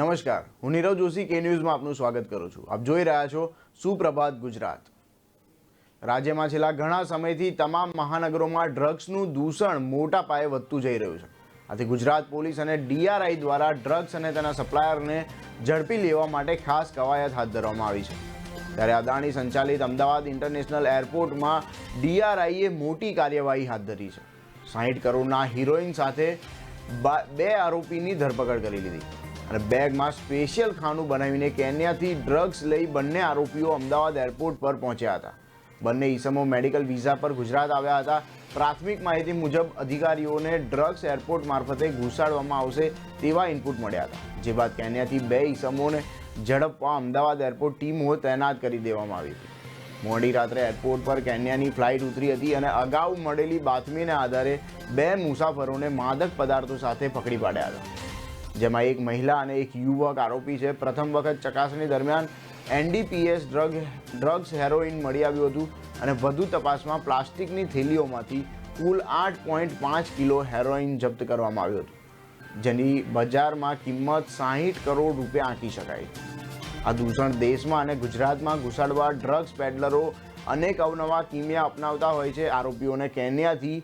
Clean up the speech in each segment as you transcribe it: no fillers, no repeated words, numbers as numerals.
નમસ્કાર, હું નીરવ જોશી કે ન્યૂઝમાં આપનું સ્વાગત કરું છું। આપ જોઈ રહ્યા છો સુપ્રભાત ગુજરાત। રાજ્યમાં છેલ્લા ઘણા સમયથી તમામ મહાનગરોમાં ડ્રગ્સનું દૂષણ મોટા પાયે વધતું જઈ રહ્યું છે। આથી ગુજરાત પોલીસ અને DRI દ્વારા ડ્રગ્સ અને તેના સપ્લાયરને ઝડપી લેવા માટે ખાસ કવાયત હાથ ધરવામાં આવી છે। ત્યારે અદાણી સંચાલિત અમદાવાદ ઇન્ટરનેશનલ એરપોર્ટમાં DRIએ મોટી કાર્યવાહી હાથ ધરી છે। 60 કરોડના હિરોઈન સાથે 2 આરોપીની ધરપકડ કરી લીધી અને બેગમાં સ્પેશિયલ ખાનું બનાવીને કેન્યાથી ડ્રગ્સ લઈ બંને આરોપીઓ અમદાવાદ એરપોર્ટ પર પહોંચ્યા હતા। બંને ઈસમો મેડિકલ વિઝા પર ગુજરાત આવ્યા હતા। પ્રાથમિક માહિતી મુજબ અધિકારીઓને ડ્રગ્સ એરપોર્ટ મારફતે ઘુસાડવામાં આવશે તેવા ઇનપુટ મળ્યા હતા, જે બાદ કેન્યાથી 2 ઈસમોને ઝડપવા અમદાવાદ એરપોર્ટ ટીમો તૈનાત કરી દેવામાં આવી હતી। મોડી રાત્રે એરપોર્ટ પર કેન્યાની ફ્લાઇટ ઉતરી હતી અને અગાઉ મળેલી બાતમીને આધારે 2 મુસાફરોને માદક પદાર્થો સાથે પકડી પાડ્યા હતા, જેમાં એક મહિલા અને એક યુવક આરોપી છે। પ્રથમ વખત ચકાસણી દરમિયાન NDPS ડ્રગ્સ હેરોઇન મળી આવ્યું હતું અને વધુ તપાસમાં પ્લાસ્ટિકની થેલીઓમાંથી કુલ 8.5 કિલો હેરોઇન જપ્ત કરવામાં આવ્યું હતું, જેની બજારમાં કિંમત 60 કરોડ રૂપિયા આંકી શકાય। આ દૂષણ દેશમાં અને ગુજરાતમાં ઘુસાડવા ડ્રગ્સ પેડલરો અનેક અવનવા કિમિયા અપનાવતા હોય છે। આરોપીઓને કેન્યાથી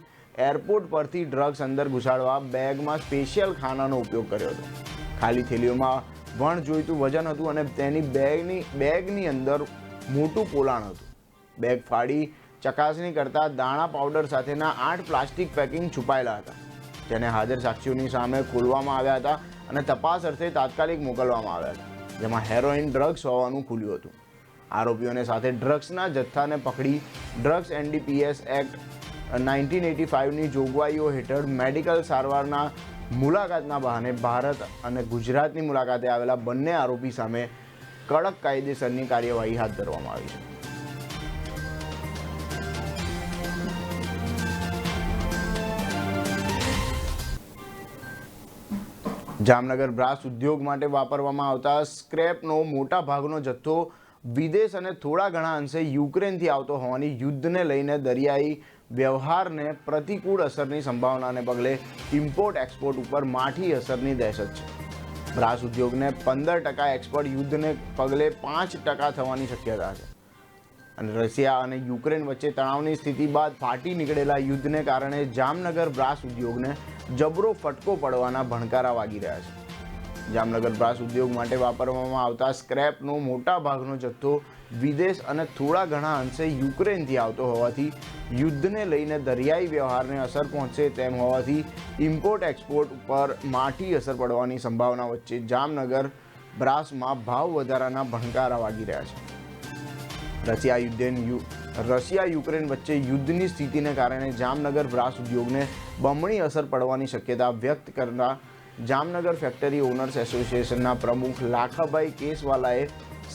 એરપોર્ટ પરથી ડ્રગ્સ અંદર ઘુસાડવા બેગમાં સ્પેશિયલ ખાનાનો ઉપયોગ કર્યો હતો। ખાલી થેલીઓમાં વણ જોઈતું વજન હતું અને તેની બેગની અંદર મોટું પોલાણ હતું। બેગ ફાડી ચકાસણી કરતા દાણા પાવડર સાથેના 8 પ્લાસ્ટિક પેકિંગ છુપાયેલા હતા, જેને હાજર સાક્ષીઓની સામે ખોલવામાં આવ્યા હતા અને તપાસ અર્થે તાત્કાલિક મોકલવામાં આવ્યા હતા, જેમાં હેરોઇન ડ્રગ્સ હોવાનું ખુલ્યું હતું। આરોપીઓને સાથે ડ્રગ્સના જથ્થાને પકડી ડ્રગ્સ NDPS એક્ટ 1985ની જોગવાઈઓ હેઠળ મેડિકલ સારવારના મુલાકાતના બહાને ભારત અને ગુજરાતની મુલાકાતે આવેલા બંને આરોપી સામે કડક કાયદેસરની કાર્યવાહી હાથ ધરવામાં આવી છે। જામનગર બ્રાસ ઉદ્યોગ માટે વાપરવામાં આવતા સ્ક્રેપનો મોટા ભાગનો જથ્થો વિદેશ અને થોડા ઘણા અંશે યુક્રેનથી આવતો હોવાની યુદ્ધને લઈને દરિયાઈ વ્યવહારને પ્રતિકૂળ અસરની સંભાવનાને પગલે ઇમ્પોર્ટ એક્સપોર્ટ ઉપર માઠી અસરની દહેશત છે। બ્રાસ ઉદ્યોગને 15% એક્સપોર્ટ યુદ્ધને પગલે 5% થવાની શક્યતા છે અને રશિયા અને યુક્રેન વચ્ચે તણાવની સ્થિતિ બાદ ફાટી નીકળેલા યુદ્ધને કારણે જામનગર બ્રાસ ઉદ્યોગને જબરો ફટકો પડવાના ભણકારા વાગી રહ્યા છે। જામનગર બ્રાસ ઉદ્યોગ માટે વાપરવામાં આવતા સ્ક્રેપનો મોટા ભાગનો જથ્થો વિદેશ અને થોડા ઘણા અંશે યુક્રેનથી આવતો હોવાથી યુદ્ધને લઈને દરિયાઈ વ્યવહારને અસર પહોંચશે તેમ હોવાથી ઇમ્પોર્ટ એક્સપોર્ટ ઉપર માઠી અસર પડવાની સંભાવના વચ્ચે જામનગર બ્રાસમાં ભાવ વધારાના ભણકારા વાગી રહ્યા છે। રશિયા યુક્રેન વચ્ચે યુદ્ધની સ્થિતિને કારણે જામનગર બ્રાસ ઉદ્યોગને બમણી અસર પડવાની શક્યતા વ્યક્ત કરતા જામનગર ફેક્ટરી ઓનર્સ એસોસિએશનના પ્રમુખ લાખાભાઈ કેસવાલાએ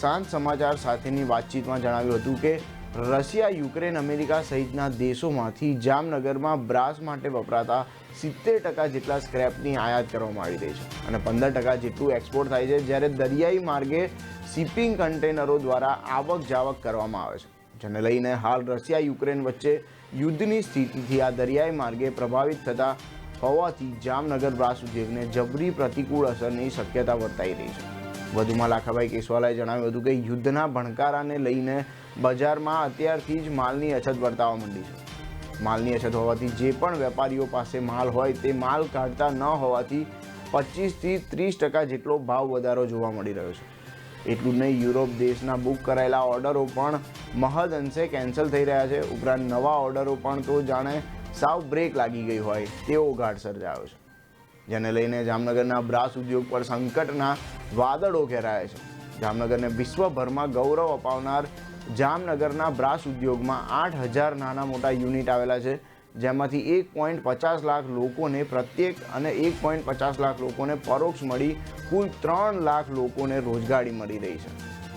શાંત સમાચાર સાથેની વાતચીતમાં જણાવ્યું હતું કે રશિયા, યુક્રેન, અમેરિકા સહિતના દેશોમાંથી જામનગરમાં બ્રાસ માટે વપરાતા 70% જેટલા સ્ક્રેપની આયાત કરવામાં આવી રહી છે અને 15% જેટલું એક્સપોર્ટ થાય છે, જ્યારે દરિયાઈ માર્ગે શિપિંગ કન્ટેનરો દ્વારા આવક જાવક કરવામાં આવે છે, જેને લઈને હાલ રશિયા યુક્રેન વચ્ચે યુદ્ધની સ્થિતિથી આ દરિયાઈ માર્ગે પ્રભાવિત થતા હોવાથી જામનગર બ્રાસ ઉદ્યોગને જબરી પ્રતિકૂળ અસરની શક્યતા વર્તાઈ રહી છે। વધુમાં લાખાભાઈ કેસવાલાએ જણાવ્યું હતું કે યુદ્ધના ભણકારાને લઈને બજારમાં અત્યારથી જ માલની અછત વર્તાવા માંડી છે। માલની અછત હોવાથી જે પણ વેપારીઓ પાસે માલ હોય તે માલ કાઢતા ન હોવાથી 25થી 30% જેટલો ભાવ વધારો જોવા મળી રહ્યો છે। એટલું જ નહીં, યુરોપ દેશના બુક કરાયેલા ઓર્ડરો પણ મહદ અંશે કેન્સલ થઈ રહ્યા છે। ઉપરાંત નવા ઓર્ડરો પણ તો જાણે સાવ બ્રેક લાગી ગઈ હોય તેવો ઘાટ સર્જાયો છે, જેને લઈને જામનગરના બ્રાસ ઉદ્યોગ પર સંકટના વાદળો ઘેરાયા છે। જામનગરને વિશ્વભરમાં ગૌરવ અપાવનાર જામનગરના બ્રાસ ઉદ્યોગમાં 8000 નાના મોટા યુનિટ આવેલા છે, જેમાંથી 1.50 લાખ લોકોને પ્રત્યેક અને 1.50 લાખ લોકોને પરોક્ષ મળી કુલ 3 લાખ લોકોને રોજગારી મળી રહી છે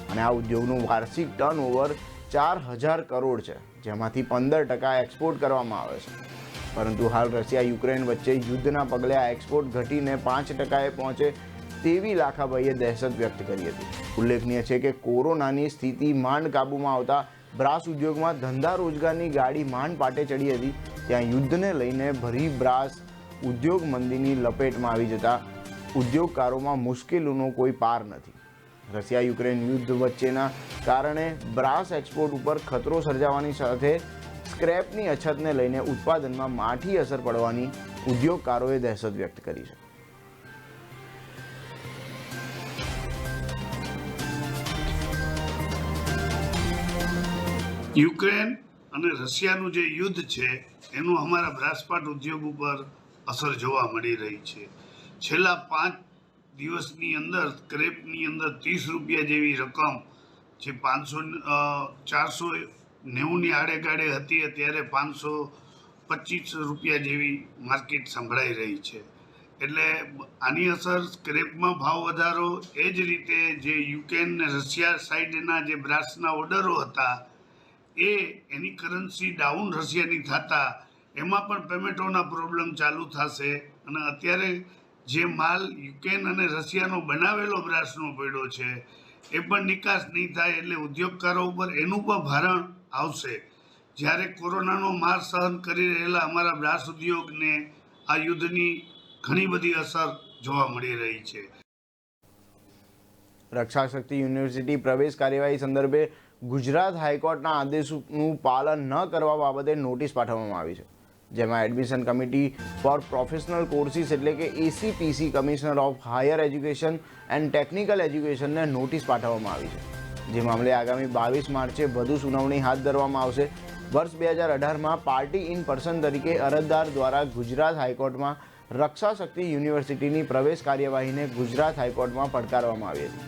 અને આ ઉદ્યોગનું વાર્ષિક ટર્નઓવર 4000 કરોડ છે, જેમાંથી 15% એક્સપોર્ટ કરવામાં આવે છે। પરંતુ હાલ રશિયા યુક્રેન વચ્ચે યુદ્ધના પગલે આ એક્સપોર્ટ ઘટીને 5%એ પહોંચે તેવી લાખાભાઈએ દહેશત વ્યક્ત કરી હતી। ઉલ્લેખનીય છે કે કોરોનાની સ્થિતિ માંડ કાબૂમાં આવતા બ્રાસ ઉદ્યોગમાં ધંધા રોજગારની ગાડી માંડ પાટે ચડી હતી। ત્યાં યુદ્ધને લઈને ભરી બ્રાસ ઉદ્યોગ મંદીની લપેટમાં આવી જતા ઉદ્યોગકારોમાં મુશ્કેલીનો કોઈ પાર નથી. રશિયા યુક્રેન યુદ્ધ વચ્ચેના કારણે બ્રાસ એક્સપોર્ટ ઉપર ખતરો સર્જાવાની સાથે સ્ક્રેપની અછતને લઈને ઉત્પાદનમાં માઠી અસર પડવાની ઉદ્યોગકારોએ દહેશત વ્યક્ત કરી છે. યુક્રેન અને રશિયાનું જે યુદ્ધ છે એનું અમારા બ્રાસપાટ ઉદ્યોગ ઉપર અસર જોવા મળી રહી છે. છેલ્લા 5 દિવસની અંદર સ્ક્રેપની અંદર 30 રૂપિયા જેવી રકમ જે 490ની આડેગાડે હતી અત્યારે 525 રૂપિયા જેવી માર્કેટ સંભળાઈ રહી છે. એટલે આની અસર સ્ક્રેપમાં ભાવ વધારો, એ જ રીતે જે યુક્રેન ને રશિયા સાઈડના જે બ્રાસના ઓર્ડરો હતા એની કરન્સી ડાઉન રશિયાની થતા એમાં પણ પેમેન્ટોના પ્રોબ્લેમ ચાલુ થશે. અને અત્યારે જે માલ યુક્રેન અને રશિયાનો બનાવેલો બ્રાસનો પડ્યો છે એ પણ નિકાસ નહીં થાય એટલે ઉદ્યોગકારો ઉપર એનું પણ ભારણ આવશે. જ્યારે કોરોનાનો માર સહન કરી રહેલા અમારા બ્રાસ ઉદ્યોગને આ યુદ્ધની ઘણી બધી અસર જોવા મળી રહી છે. રક્ષા શક્તિ યુનિવર્સિટી પ્રવેશ કાર્યવાહી સંદર્ભે ગુજરાત હાઈકોર્ટના આદેશનું પાલન ન કરવા બાબતે નોટિસ પાઠવવામાં આવી છે, જેમાં admission committee for professional courses એટલે કે ACPC commissioner of higher education and technical એજ્યુકેશનને નોટિસ પાઠવવામાં આવી છે. જે મામલે આગામી 22 માર્ચે વધુ સુનાવણી હાથ ધરવામાં આવશે. વર્ષ 2018માં પાર્ટી ઇન પર્સન તરીકે અરજદાર દ્વારા ગુજરાત હાઈકોર્ટમાં રક્ષા શક્તિ યુનિવર્સિટીની પ્રવેશ કાર્યવાહીને ગુજરાત હાઈકોર્ટમાં પડકારવામાં આવી હતી.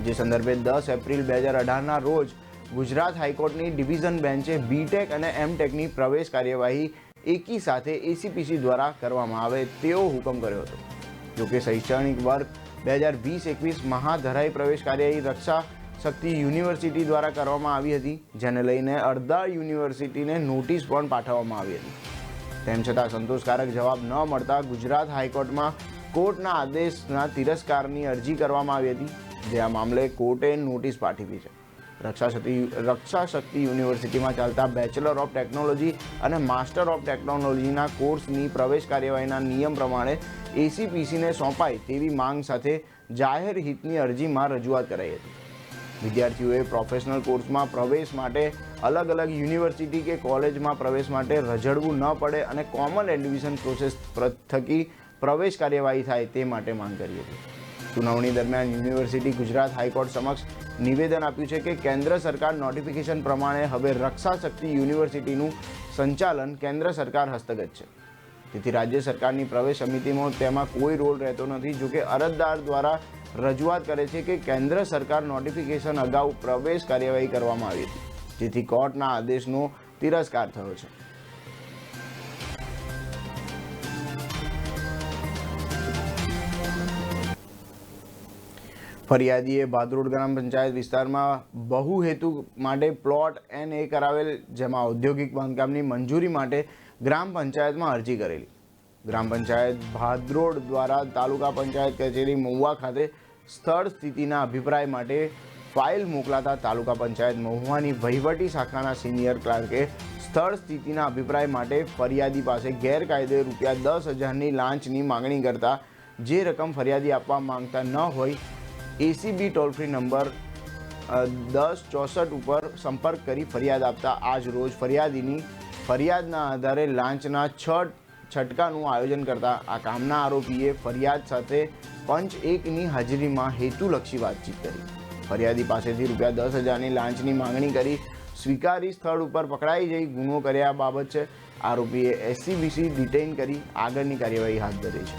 જે સંદર્ભે 10 એપ્રિલ 2018ના રોજ ગુજરાત હાઈકોર્ટની ડિવિઝન બેન્ચે BTech અને M.Techની પ્રવેશ કાર્યવાહી એકી સાથે ACPC દ્વારા કરવામાં આવે તેવો હુકમ કર્યો હતો. જોકે શૈક્ષણિક વર્ષ 2020-21 મહાધરાઈ પ્રવેશ કાર્યવાહી રક્ષા શક્તિ યુનિવર્સિટી દ્વારા કરવામાં આવી હતી, જેને લઈને અડધા યુનિવર્સિટીને નોટિસ પણ પાઠવવામાં આવી હતી. તેમ છતાં સંતોષકારક જવાબ ન મળતા ગુજરાત હાઈકોર્ટમાં કોર્ટના આદેશના તિરસ્કારની અરજી કરવામાં આવી હતી. જે આ મામલે કોર્ટે નોટિસ પાઠવી છે. રક્ષા શક્તિ યુનિવર્સિટીમાં ચાલતા બેચલર ઓફ ટેકનોલોજી અને માસ્ટર ઓફ ટેકનોલોજીના કોર્સની પ્રવેશ કાર્યવાહીના નિયમ પ્રમાણે ACPCને સોંપાય તેવી માંગ સાથે જાહેર હિતની અરજીમાં રજૂઆત કરાઈ હતી. વિદ્યાર્થીઓએ પ્રોફેશનલ કોર્સમાં પ્રવેશ માટે અલગ અલગ યુનિવર્સિટી કે કોલેજમાં પ્રવેશ માટે રઝળવું ન પડે અને કોમન એડમિશન પ્રોસેસ થકી પ્રવેશ કાર્યવાહી થાય તે માટે માંગ કરી હતી. સુનાવણી દરમિયાન યુનિવર્સિટી ગુજરાત હાઈકોર્ટ સમક્ષ નિવેદન આપ્યું છે કે કેન્દ્ર સરકાર નોટિફિકેશન પ્રમાણે હવે રક્ષા શક્તિ યુનિવર્સિટીનું સંચાલન કેન્દ્ર સરકાર હસ્તગત છે. તેથી રાજ્ય સરકારની પ્રવેશ સમિતિમાં તેમાં કોઈ રોલ રહેતો નથી. જોકે અરજદાર દ્વારા રજૂઆત કરે છે કે કેન્દ્ર સરકાર નોટિફિકેશન અગાઉ પ્રવેશ કાર્યવાહી કરવામાં આવી હતી, જેથી કોર્ટના આદેશનો તિરસ્કાર થયો છે. ફરિયાદીએ ભાદરોડ ગ્રામ પંચાયત વિસ્તારમાં બહુહેતુ માટે પ્લોટ NA કરાવેલ, જેમાં ઔદ્યોગિક બાંધકામની મંજૂરી માટે ગ્રામ પંચાયતમાં અરજી કરેલી. ગ્રામ પંચાયત ભાદરોડ દ્વારા તાલુકા પંચાયત કચેરી મહુવા ખાતે સ્થળ સ્થિતિના અભિપ્રાય માટે ફાઇલ મોકલાતા તાલુકા પંચાયત મહુવાની વહીવટી શાખાના સિનિયર ક્લાર્કે સ્થળ સ્થિતિના અભિપ્રાય માટે ફરિયાદી પાસે ગેરકાયદે ₹10,000ની લાંચની માંગણી કરતા જે રકમ ફરિયાદી આપવા માંગતા ન હોય ACB ટોલ ફ્રી નંબર 1064 ઉપર સંપર્ક કરી ફરિયાદ આપતા આજ રોજ ફરિયાદીની ફરિયાદના આધારે લાંચના 6 છટકાનું આયોજન કરતા આ કામના આરોપીએ ફરિયાદ સાથે પંચ 1ની હાજરીમાં હેતુલક્ષી વાતચીત કરી. ફરિયાદી પાસેથી ₹10,000ની લાંચની માંગણી કરી સ્વીકારી સ્થળ ઉપર પકડાઈ જઈ ગુનો કર્યા બાબત છે. આરોપીએ SCBC ડિટેઇન કરી આગળની કાર્યવાહી હાથ ધરી છે.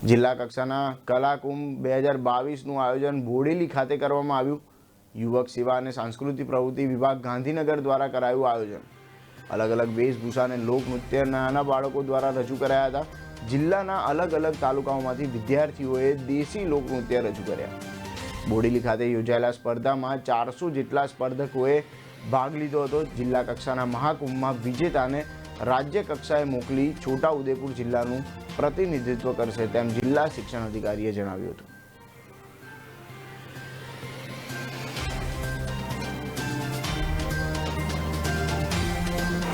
જિલ્લા કક્ષાના કલાકુંભ 2022નું આયોજન બોડેલી ખાતે કરવામાં આવ્યું. યુવક સેવા અને સાંસ્કૃતિક પ્રવૃત્તિ વિભાગ ગાંધીનગર દ્વારા કરાયું આયોજન. અલગ અલગ વેશભૂષા અને લોકનૃત્ય નાના બાળકો દ્વારા રજૂ કરાયા હતા. જિલ્લાના અલગ અલગ તાલુકાઓમાંથી વિદ્યાર્થીઓએ દેશી લોકનૃત્ય રજૂ કર્યા. બોડેલી ખાતે યોજાયેલા સ્પર્ધામાં 400 જેટલા સ્પર્ધકોએ ભાગ લીધો હતો. જિલ્લા કક્ષાના મહાકુંભમાં વિજેતાને રાજ્ય કક્ષાએ મોકલી છોટાઉદેપુર જિલ્લાનું પ્રતિનિધિત્વ કરશે તેમ જિલ્લા શિક્ષણ અધિકારીએ જણાવ્યું હતું.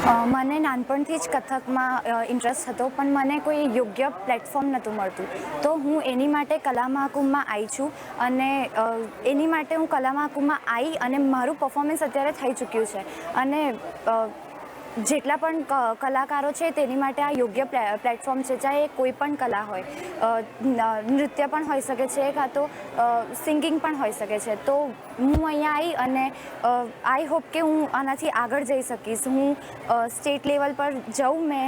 મને નાનપણથી જ કથકમાં ઇન્ટરેસ્ટ હતો, પણ મને કોઈ યોગ્ય પ્લેટફોર્મ નહોતું મળતું. તો હું એની માટે કલા મહાકુંભમાં આવી છું, અને એની માટે હું કલા મહાકુંભમાં આવી અને મારું પરફોર્મન્સ અત્યારે થઈ ચૂક્યું છે. અને જેટલા પણ કલાકારો છે તેની માટે આ યોગ્ય પ્લેટફોર્મ છે, ચાહે કોઈ પણ કલા હોય. નૃત્ય પણ હોઈ શકે છે, કાં તો સિંગિંગ પણ હોઈ શકે છે. તો હું અહીંયા આવી અને આઈ હોપ કે હું આનાથી આગળ જઈ શકીશ. હું સ્ટેટ લેવલ પર જાઉં, મેં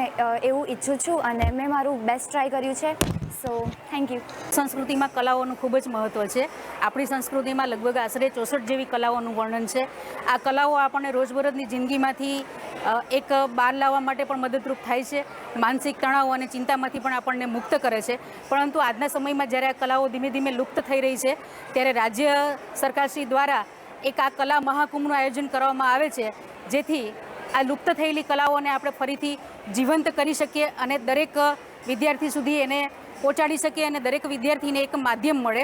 એવું ઈચ્છું છું અને મેં મારું બેસ્ટ ટ્રાય કર્યું છે. So thank you. સંસ્કૃતિમાં કલાઓનું ખૂબ જ મહત્ત્વ છે. આપણી સંસ્કૃતિમાં લગભગ આશરે 64 જેવી કલાઓનું વર્ણન છે. આ કલાઓ આપણને રોજબરોજની જિંદગીમાંથી એક બહાર લાવવા માટે પણ મદદરૂપ થાય છે. માનસિક તણાવ અને ચિંતામાંથી પણ આપણને મુક્ત કરે છે. પરંતુ આજના સમયમાં જ્યારે આ કલાઓ ધીમે ધીમે લુપ્ત થઈ રહી છે, ત્યારે રાજ્ય સરકારશ્રી દ્વારા એક આ કલા મહાકુંભનું આયોજન કરવામાં આવે છે, જેથી આ લુપ્ત થયેલી કલાઓને આપણે ફરીથી જીવંત કરી શકીએ અને દરેક વિદ્યાર્થી સુધી એને પહોંચાડી શકીએ અને દરેક વિદ્યાર્થીને એક માધ્યમ મળે.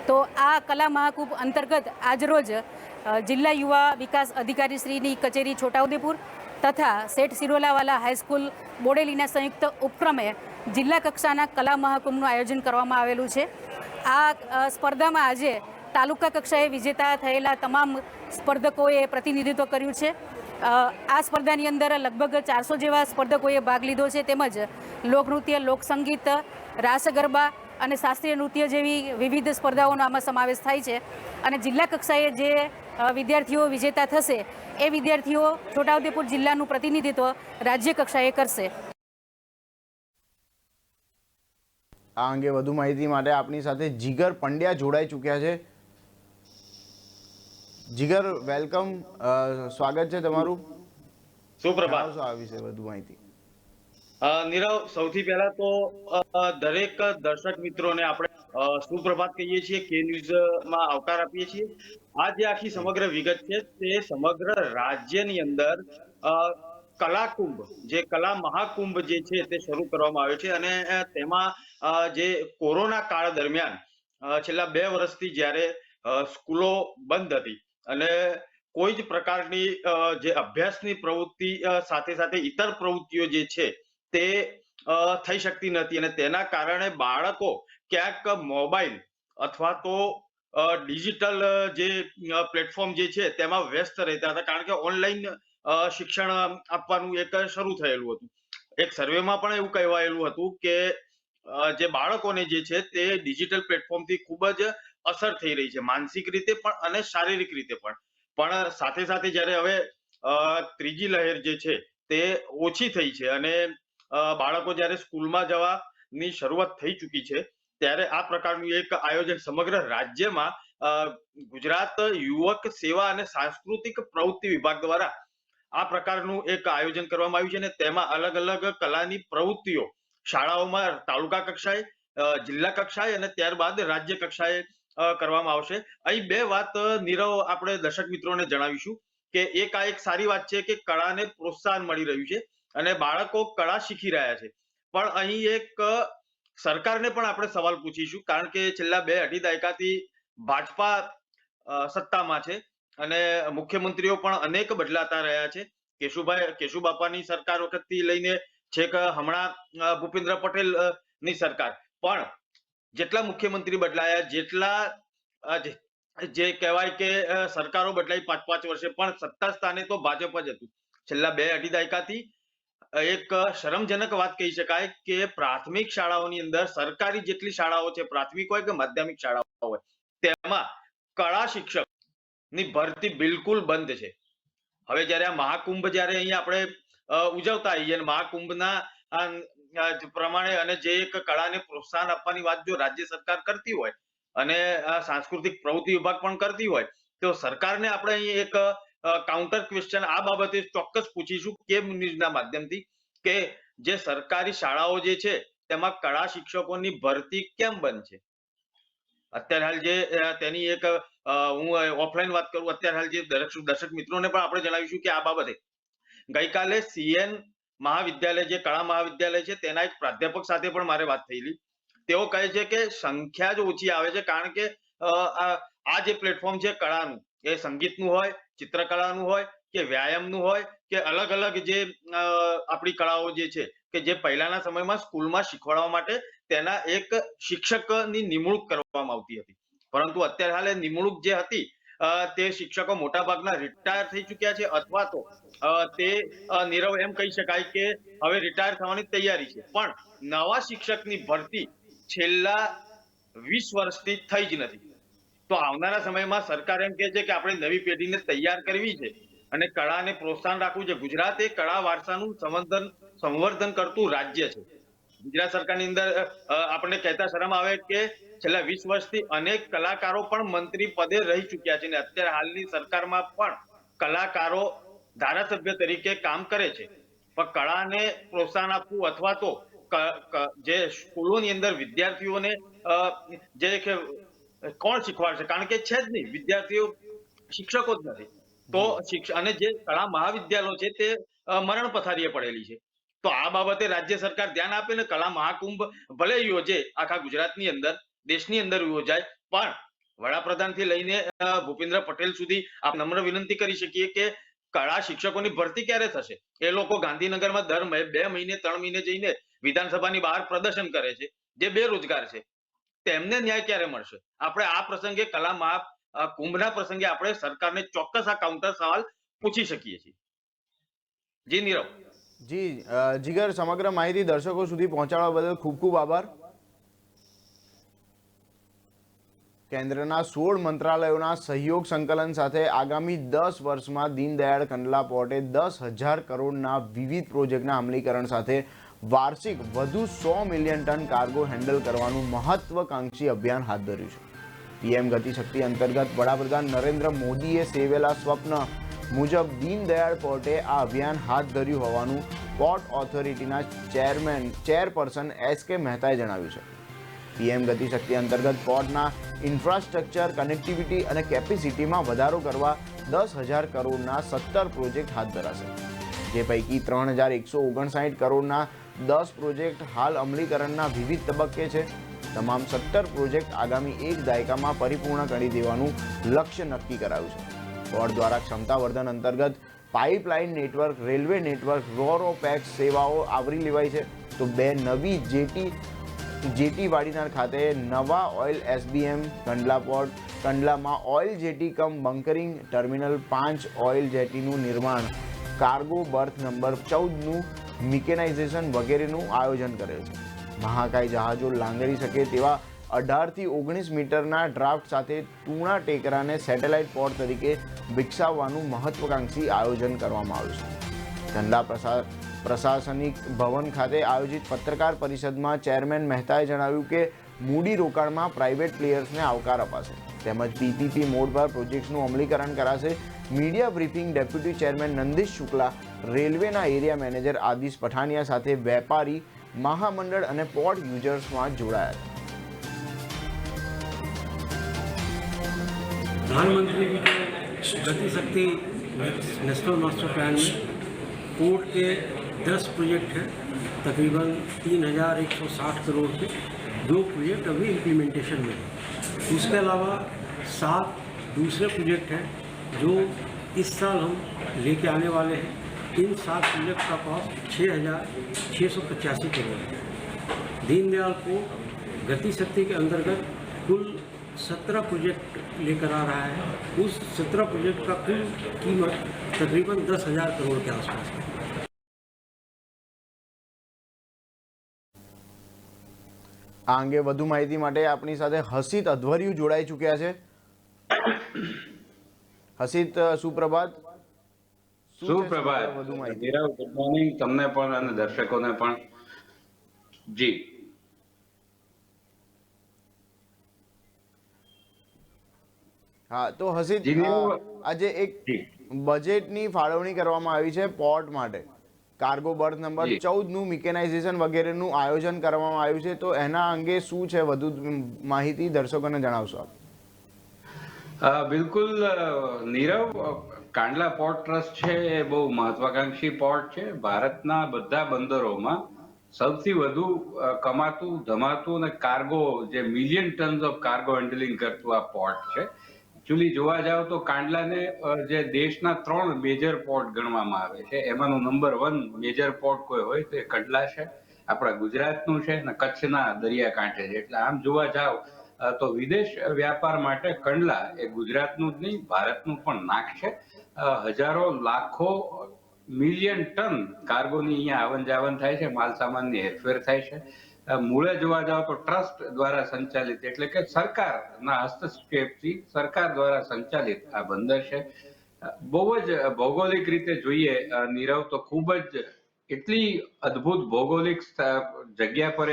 તો આ કલા મહાકુંભ અંતર્ગત આજરોજ જિલ્લા યુવા વિકાસ અધિકારી શ્રીની કચેરી છોટાઉદેપુર તથા શેઠ સિરોલાવાલા હાઈસ્કૂલ બોડેલીના સંયુક્ત ઉપક્રમે જિલ્લા કક્ષાના કલા મહાકુંભનું આયોજન કરવામાં આવેલું છે. આ સ્પર્ધામાં આજે તાલુકા કક્ષાએ વિજેતા થયેલા તમામ સ્પર્ધકોએ પ્રતિનિધિત્વ કર્યું છે. આ સ્પર્ધાની અંદર લગભગ 400 જેવા સ્પર્ધકોએ ભાગ લીધો છે. તેમજ લોકનૃત્ય, લોકસંગીત, રાસ ગરબા અને શાસ્ત્રીય નૃત્ય જેવી વિવિધ સ્પર્ધાઓનો આમાં સમાવેશ થાય છે. અને જિલ્લા કક્ષાએ જે વિદ્યાર્થીઓ વિજેતા થશે એ વિદ્યાર્થીઓ છોટાઉદેપુર જિલ્લાનું પ્રતિનિધિત્વ રાજ્ય કક્ષાએ કરશે. આ અંગે વધુ માહિતી માટે આપણી સાથે જીગર પંડ્યા જોડાઈ ચૂક્યા છે. જીગર, વેલકમ, સ્વાગત છે તમારું. સુપ્રભાત. આ વિશે વધુ માહિતી. નીરવ, સૌથી પહેલા તો દરેક દર્શક મિત્રોને આપણે સુપ્રભાત કહીએ છીએ, કે ન્યૂઝમાં આવકાર આપીએ છીએ. આ જે આખી સમગ્ર વિગત છે તે સમગ્ર રાજ્યની અંદર કલાકુંભ, જે કલા મહાકુંભ જે છે તે શરૂ કરવામાં આવ્યો છે. અને તેમાં જે કોરોના કાળ દરમિયાન છેલ્લા 2 વર્ષથી જ્યારે સ્કૂલો બંધ હતી અને કોઈ જ પ્રકારની જે અભ્યાસની પ્રવૃત્તિ સાથે સાથે ઇતર પ્રવૃત્તિઓ જે છે તે થઈ શકતી નથી, અને તેના કારણે બાળકો ક્યાંક મોબાઈલ અથવા તો ડિજિટલ જે પ્લેટફોર્મ જે છે તેમાં વ્યસ્ત રહેતા હતા, કારણ કે ઓનલાઈન શિક્ષણ આપવાનું એક શરૂ થયેલું હતું. એક સર્વેમાં પણ એવું કહેવાયેલું હતું કે જે બાળકોને જે છે તે ડિજિટલ પ્લેટફોર્મથી ખૂબ જ અસર થઈ રહી છે, માનસિક રીતે પણ અને શારીરિક રીતે પણ સાથે સાથે જ્યારે હવે ત્રીજી લહેર જે છે તે ઓછી થઈ છે અને બાળકો જ્યારે સ્કૂલમાં જવાની શરૂઆત થઈ ચૂકી છે, ત્યારે આ પ્રકારનું એક આયોજન સમગ્ર રાજ્યમાં ગુજરાત યુવક સેવા અને સાંસ્કૃતિક પ્રવૃત્તિ વિભાગ દ્વારા આ પ્રકારનું એક આયોજન કરવામાં આવ્યું છે. અને તેમાં અલગ અલગ કલાની પ્રવૃત્તિઓ શાળાઓમાં તાલુકા કક્ષાએ, જિલ્લા કક્ષાએ અને ત્યારબાદ રાજ્ય કક્ષાએ કરવામાં આવશે. અહીં 2 વાત નીરવ આપણે દર્શક મિત્રોને જણાવીશું કે આ એક સારી વાત છે કે કળાને પ્રોત્સાહન મળી રહ્યું છે અને બાળકો કળા શીખી રહ્યા છે. પણ અહીં એક સરકારને પણ આપણે સવાલ પૂછીશું, કારણ કે છેલ્લા 2-2.5 દાયકાથી ભાજપા સત્તામાં છે અને મુખ્યમંત્રીઓ પણ અનેક બદલાતા રહ્યા છે. કેશુબાપાની સરકાર વખતથી લઈને છેક હમણાં ભૂપેન્દ્ર પટેલ ની સરકાર, પણ જેટલા મુખ્યમંત્રી બદલાયા, જેટલા જે કહેવાય કે સરકારો બદલાઈ 5-5 વર્ષે, પણ સત્તા સ્થાને તો ભાજપ જ હતું. છેલ્લા 2-2.5 દાયકાથી એક શરમજનક વાત કહી શકાય કે પ્રાથમિક શાળાઓની અંદર, સરકારી જેટલી શાળાઓ છે, પ્રાથમિક હોય કે માધ્યમિક શાળાઓ હોય, તેમાં કળા શિક્ષક ની ભરતી બિલકુલ બંધ છે. હવે જ્યારે આ મહાકુંભ જ્યારે અહીંયા આપણે ઉજવતા આવીએ અને મહાકુંભના પ્રમાણે અને જે એક કળાને પ્રોત્સાહન આપવાની વાત જો રાજ્ય સરકાર કરતી હોય અને સાંસ્કૃતિક પ્રવૃત્તિ વિભાગ પણ કરતી હોય, તો સરકારને આપણે અહીં એક કાઉન્ટર ક્વેશ્ચન આ બાબતે ચોક્કસ પૂછીશું કેમ ન્યૂઝના માધ્યમથી, કે જે સરકારી શાળાઓ જે છે તેમાં કળા શિક્ષકોની ભરતી કેમ બંધ છે. અત્યારે હાલ જે તેની એક હું ઓફલાઈન વાત કરું, અત્યારે હાલ જે દર્શક મિત્રોને પણ આપણે જણાવીશું કે આ બાબતે ગઈકાલે CN મહાવિદ્યાલય, જે કળા મહાવિદ્યાલય છે, તેના એક પ્રાધ્યાપક સાથે પણ મારે વાત થયેલી. તેઓ કહે છે કે સંખ્યા જ ઓછી આવે છે, કારણ કે આ જે પ્લેટફોર્મ છે કળાનું, એ સંગીતનું હોય, ચિત્રકલાનું હોય કે વ્યાયામનું હોય કે અલગ અલગ જે આપણી કળાઓ જે છે કે જે પહેલાના સમયમાં સ્કૂલમાં શીખવાડવા માટે તેના એક શિક્ષકની નિમણૂક કરવામાં આવતી હતી, પરંતુ અત્યારે હાલ એ નિમણૂક જે હતી તે શિક્ષકો મોટાભાગના રિટાયર થઈ ચુક્યા છે, અથવા તો તે નીરવ એમ કહી શકાય કે હવે રિટાયર થવાની તૈયારી છે, પણ નવા શિક્ષકની ભરતી છેલ્લા 20 વર્ષથી થઈ જ નથી. તો આવનારા સમયમાં સરકાર એમ કહે છે કે આપણે નવી પેઢીને તૈયાર કરવી છે અને કળાને પ્રોત્સાહન રાખવું છે. ગુજરાત એ કળા વારસાનું સંવર્ધન કરતું રાજ્ય છે. ગુજરાત સરકારની અંદર આપણને કહેતા શરમ આવે કે છેલ્લા 20 વર્ષથી અનેક કલાકારો પણ મંત્રી પદે રહી ચુક્યા છે અને અત્યારે હાલની સરકારમાં પણ કલાકારો ધારાસભ્ય તરીકે કામ કરે છે. પણ કળાને પ્રોત્સાહન આપવું અથવા તો જે સ્કૂલોની અંદર વિદ્યાર્થીઓને જે કોણ શીખવાડશે, કારણ કે છે જ નહીં, વિદ્યાર્થીઓ શિક્ષકો જ નથી. તો અને જે કળા મહાવિદ્યાલયો છે તે મરણ પથારીએ પડેલી છે. તો આ બાબતે રાજ્ય સરકાર ધ્યાન આપે ને કળા મહાકુંભ ભલે યોજે આખા ગુજરાતની અંદર, દેશની અંદર યોજાય, પણ વડાપ્રધાનથી લઈને ભૂપેન્દ્ર પટેલ સુધી આપ નમ્ર વિનંતી કરી શકીએ કે કળા શિક્ષકોની ભરતી ક્યારે થશે? એ લોકો ગાંધીનગરમાં દર 2 મહિને 3 મહિને જઈને વિધાનસભાની બહાર પ્રદર્શન કરે છે, જે બેરોજગાર છે, તેમને ન્યાય ક્યારે મળશે? આપણે આ પ્રસંગે કલા મહાકુંભના પ્રસંગે આપણે સરકારને ચોક્કસ આ કાઉન્ટર સવાલ પૂછી શકીએ છીએ. જી નીરવ. જી જીગર, સમગ્ર માહિતી દર્શકો સુધી પહોંચાડવા બદલ ખૂબ ખૂબ આભાર. કેન્દ્રના 16 મંત્રાલયોના સહયોગ સંકલન સાથે આગામી 10 વર્ષમાં દીનદયાળ કંડલા પોર્ટે 10,000 કરોડના વિવિધ પ્રોજેક્ટના અમલીકરણ સાથે વાર્ષિક વધુ 100 મિલિયન ટન કાર્ગો હેન્ડલ કરવાનું મહત્વકાંક્ષી અભિયાન હાથ ધર્યું છે. પીએમ ગતિશક્તિ અંતર્ગત વડાપ્રધાન નરેન્દ્ર મોદીએ સેવેલા સ્વપ્ન મુજબ દીનદયાળ પોર્ટે આ અભિયાન હાથ ધર્યું હોવાનું પોર્ટ ઓથોરિટીના ચેરપર્સન SK મહેતાએ જણાવ્યું છે. પીએમ ગતિશક્તિ અંતર્ગત પોર્ટના ઇન્ફ્રાસ્ટ્રક્ચર, કનેક્ટિવિટી અને કેપેસિટીમાં વધારો કરવા 10,000 કરોડના 17 પ્રોજેક્ટ હાથ ધરાશે, જે પૈકી 3,159 કરોડના 10 પ્રોજેક્ટ હાલ અમલીકરણના વિવિધ તબક્કે છે. તમામ 17 પ્રોજેક્ટ આગામી 1 દાયકામાં પરિપૂર્ણ કરી દેવાનું લક્ષ્ય નક્કી કરાયું છે. પોર્ટ દ્વારા ક્ષમતાવર્ધન અંતર્ગત pipeline network, railway network, roro pax સેવાઓ આવરી લેવાઈ છે, તો 2 નવી જેટી વાડીનાર ખાતે નવા ઓઇલ SBM, કંડલા પોર્ટ કંડલામાં oil jetty cum bunkering terminal, 5 oil જેટીનું નિર્માણ, કાર્ગો બર્થ નંબર 14નું મિકેનાઇઝેશન વગેરેનું આયોજન કરેલ છે. મહાકાય જહાજો લાંગરી શકે તેવા 18થી 19 મીટરના ડ્રાફ્ટ સાથે ટૂણા ટેકરાને સેટેલાઇટ પોર્ટ તરીકે વિકસાવવાનું મહત્વકાંક્ષી આયોજન કરવામાં આવ્યું છે. કંડલા પ્રશાસનિક ભવન ખાતે આયોજિત પત્રકાર પરિષદમાં ચેરમેન મહેતાએ જણાવ્યું કે મૂડી રોકાણમાં પ્રાઇવેટ પ્લેયર્સને આવકાર અપાશે, તેમજ PPP મોડ પર પ્રોજેક્ટ્સનું અમલીકરણ કરાશે. Media briefing deputy chairman Nandish Shukla, રેલવેના એરિયા મેનેજર આદિશ પઠાનિયા સાથે વેપારી, મહામંડળ અને પોર્ટ યુઝર્સમાં જોડાયા હતા. प्रधानमंत्री जी के गति शक्ति नेशनल मास्टर प्लान में पोर्ट के 10 प्रोजेक्ट हैं, तकरीबन 3,160 करोड़ के 2 प्रोजेक्ट अभी इम्प्लीमेंटेशन में हैं. उसके अलावा 7 दूसरे प्रोजेक्ट हैं जो इस साल हम लेके आने वाले हैं. इन 7 प्रोजेक्ट का कॉस्ट 6,685 करोड़ है. दीनदयाल पोर्ट गति शक्ति के अंतर्गत कुल 17 प्रोजेक्ट लेकर आ रहा है. उस 17 प्रोजेक्ट का कुल कीमत तकरीबन 10,000 करोड़ के आसपास है. આ અંગે વધુ માહિતી માટે આપણી સાથે હસીત અધવરિયું જોડાઈ ચૂક્યા છે. હસીત, સુપ્રભાત. સુપ્રભાત. વધુ માહિતી. નીરવ, ગુડ મોર્નિંગ તમને પણ અને દર્શકોને પણ. જી હા, તો હસીત, આજે એક બજેટની ફાળવણી કરવામાં આવી છે પોર્ટ માટે. કાર્ગો બર્થ નંબર 14નું મિકેનાઇઝેશન વગેરેનું આયોજન કરવામાં આવ્યું છે, તો એના અંગે શું છે વધુ માહિતી દર્શકોને જણાવશો આપ? બિલકુલ નીરવ, કાંડલા પોર્ટ ટ્રસ્ટ છે એ બહુ મહત્વાકાંક્ષી પોર્ટ છે. ભારતના બધા બંદરોમાં સૌથી વધુ કમાતું, ધમાતું અને કાર્ગો જે million tons of cargo handling કરતું આ પોર્ટ છે. એકચ્યુઅલી જોવા જાવ તો કાંડલાને જે દેશના 3 મેજર પોર્ટ ગણવામાં આવે છે, એમાંનું નંબર 1 મેજર પોર્ટ કોઈ હોય તો એ કંડલા છે, આપણા ગુજરાતનું છે અને કચ્છના દરિયાકાંઠે છે. એટલે આમ જોવા જાવ તો વિદેશ વ્યાપાર માટે કંડલા એ ગુજરાતનું જ નહીં, ભારતનું પણ નાક છે. હજારો લાખો મિલિયન ટન કાર્ગોની અહીંયા આવન જાવન થાય છે, માલ સામાનની હેરફેર થાય છે. મૂળે જોવા જાવ તો ટ્રસ્ટ દ્વારા સંચાલિત, એટલે કે સરકારના હસ્તક્ષેપથી સરકાર દ્વારા સંચાલિત આ બંદર છે. બહુ જ ભૌગોલિક રીતે જોઈએ નીરવ તો ખૂબ જ એટલી અદ્ભુત ભૌગોલિક જગ્યા પર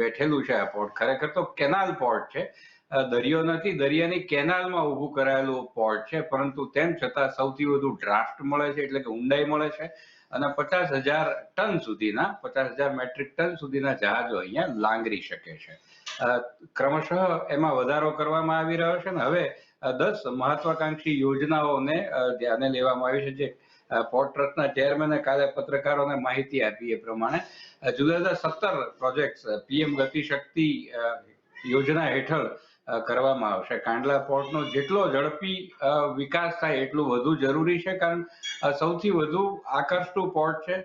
બેઠેલું છે આ પોર્ટ. ખરેખર તો કેનાલ પોર્ટ છે, દરિયો નથી, દરિયાની કેનાલમાં ઊભું કરાયેલું પોર્ટ છે, પરંતુ તેમ છતાં સૌથી વધુ ડ્રાફ્ટ મળે છે, એટલે કે ઊંડાઈ મળે છે, અને 50,000 ટન સુધીના 50,000 મેટ્રિક ટન સુધીના જહાજો અહીંયા લાંગરી શકે છે. ક્રમશઃ એમાં વધારો કરવામાં આવી રહ્યો છે અને હવે 10 મહત્વાકાંક્ષી યોજનાઓને ધ્યાને લેવામાં આવી છે. જે પોર્ટ ટ્રસ્ટના ચેરમેને કાલે પત્રકારોને માહિતી આપી એ પ્રમાણે જુદા જુદા 17 પ્રોજેક્ટ પીએમ ગતિશક્તિ યોજના હેઠળ કરવામાં આવશે. કાંડલા પોર્ટનો જેટલો ઝડપી વિકાસ થાય એટલું વધુ જરૂરી છે, કારણ સૌથી વધુ આકર્ષતું પોર્ટ છે.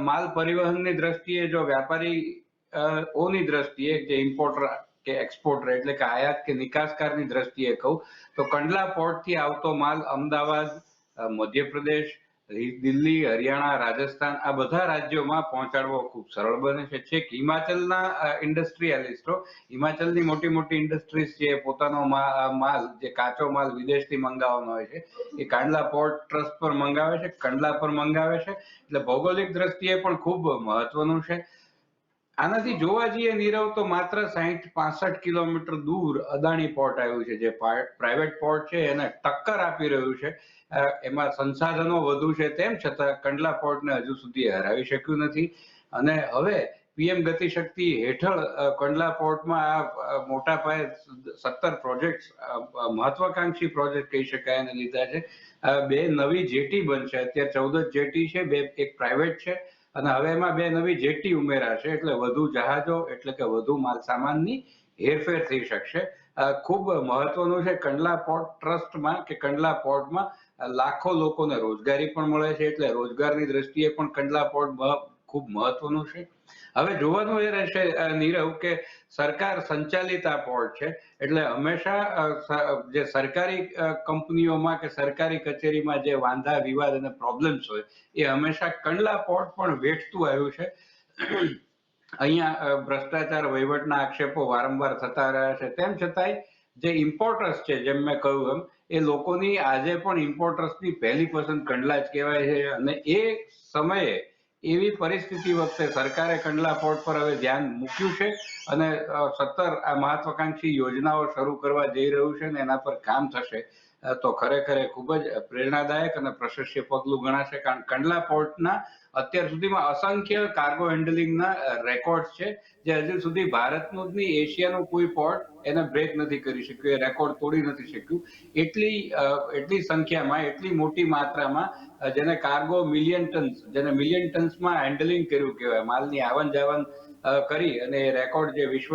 માલ પરિવહનની દ્રષ્ટિએ જો વ્યાપારીઓની દ્રષ્ટિએ જે ઇમ્પોર્ટર કે એક્સપોર્ટર એટલે કે આયાત કે નિકાસકારની દ્રષ્ટિએ કહું તો કંડલા પોર્ટથી આવતો માલ અમદાવાદ, મધ્યપ્રદેશ, દિલ્હી, હરિયાણા, રાજસ્થાન આ બધા રાજ્યોમાં પહોંચાડવો ખૂબ સરળ બને છે. છેક હિમાચલના ઇન્ડસ્ટ્રીયાલિસ્ટો, હિમાચલની મોટી મોટી ઇન્ડસ્ટ્રીઝ જે પોતાનો માલ જે કાચો માલ વિદેશથી મંગાવવાનો હોય છે એ કાંડલા પોર્ટ ટ્રસ્ટ પર મંગાવે છે, કંડલા પર મંગાવે છે. એટલે ભૌગોલિક દ્રષ્ટિએ પણ ખૂબ મહત્વનું છે. આનાથી જોવા જઈએ નીરવ તો માત્ર 60-65 કિલોમીટર દૂર અદાણી પોર્ટ આવ્યું છે, જે પ્રાઇવેટ પોર્ટ છે એને ટક્કર આપી રહ્યું છે. એમાં સંસાધનો વધુ છે, તેમ છતાં કંડલા પોર્ટને હજુ સુધી હરાવી શક્યું નથી. અને હવે પીએમ ગતિશક્તિ હેઠળ કંડલા પોર્ટમાં આ મોટા પાયે 17 પ્રોજેક્ટ મહત્વાકાંક્ષી પ્રોજેક્ટ કહી શકાય એને લીધા છે. 2 નવી જેટી બનશે, અત્યારે 14 જેટી છે, એક પ્રાઇવેટ છે અને હવે એમાં 2 નવી જેટી ઉમેરાશે, એટલે વધુ જહાજો એટલે કે વધુ માલ સામાનની હેરફેર થઈ શકશે. ખૂબ મહત્વનું છે. કંડલા પોર્ટ ટ્રસ્ટમાં કે કંડલા પોર્ટમાં લાખો લોકોને રોજગારી પણ મળે છે, એટલે રોજગારની દ્રષ્ટિએ પણ કંડલા પોર્ટ ખૂબ મહત્વનું છે. હવે જોવાનું એ રહેશે નીરવ કે સરકાર સંચાલિત આ પોર્ટ છે, એટલે હંમેશા જે સરકારી કંપનીઓમાં કે સરકારી કચેરીમાં જે વાંધા વિવાદ અને પ્રોબ્લેમ્સ હોય એ હંમેશા કંડલા પોર્ટ પણ વેઠતું આવ્યું છે. અહીંયા ભ્રષ્ટાચાર, વહીવટના આક્ષેપો વારંવાર થતા રહ્યા છે, તેમ છતાંય જે ઇમ્પોર્ટર્સ છે, જેમ મેં કહ્યું એમ, એ લોકોની આજે પણ ઇમ્પોર્ટર્સની પહેલી પસંદ કંડલા જ કહેવાય છે. અને એ સમયે એવી પરિસ્થિતિ વખતે સરકારે કંડલા પોર્ટ પર હવે ધ્યાન મૂક્યું છે અને 17 આ મહત્વાકાંક્ષી યોજનાઓ શરૂ કરવા જઈ રહ્યું છે અને એના પર કામ થશે. તો ખરેખર ખૂબ જ પ્રેરણાદાયક અને પ્રશસ્ય પગલું ગણાશે, કારણ કંડલા પોર્ટના અત્યાર સુધીમાં અસંખ્ય કાર્ગો હેન્ડલિંગના રેકોર્ડ છે, જે હજુ સુધી ભારતનું જ નહીં, એશિયાનું કોઈ પોર્ટ એને બ્રેક નથી કરી શક્યું, એ રેકોર્ડ તોડી નથી શક્યું. એટલી સંખ્યામાં, એટલી મોટી માત્રામાં જેને કાર્ગો મિલિયન ટન્સમાં હેન્ડલિંગ કર્યું કહેવાય, માલની આવન જાવન કરી અને એ રેકોર્ડ જે વિશ્વ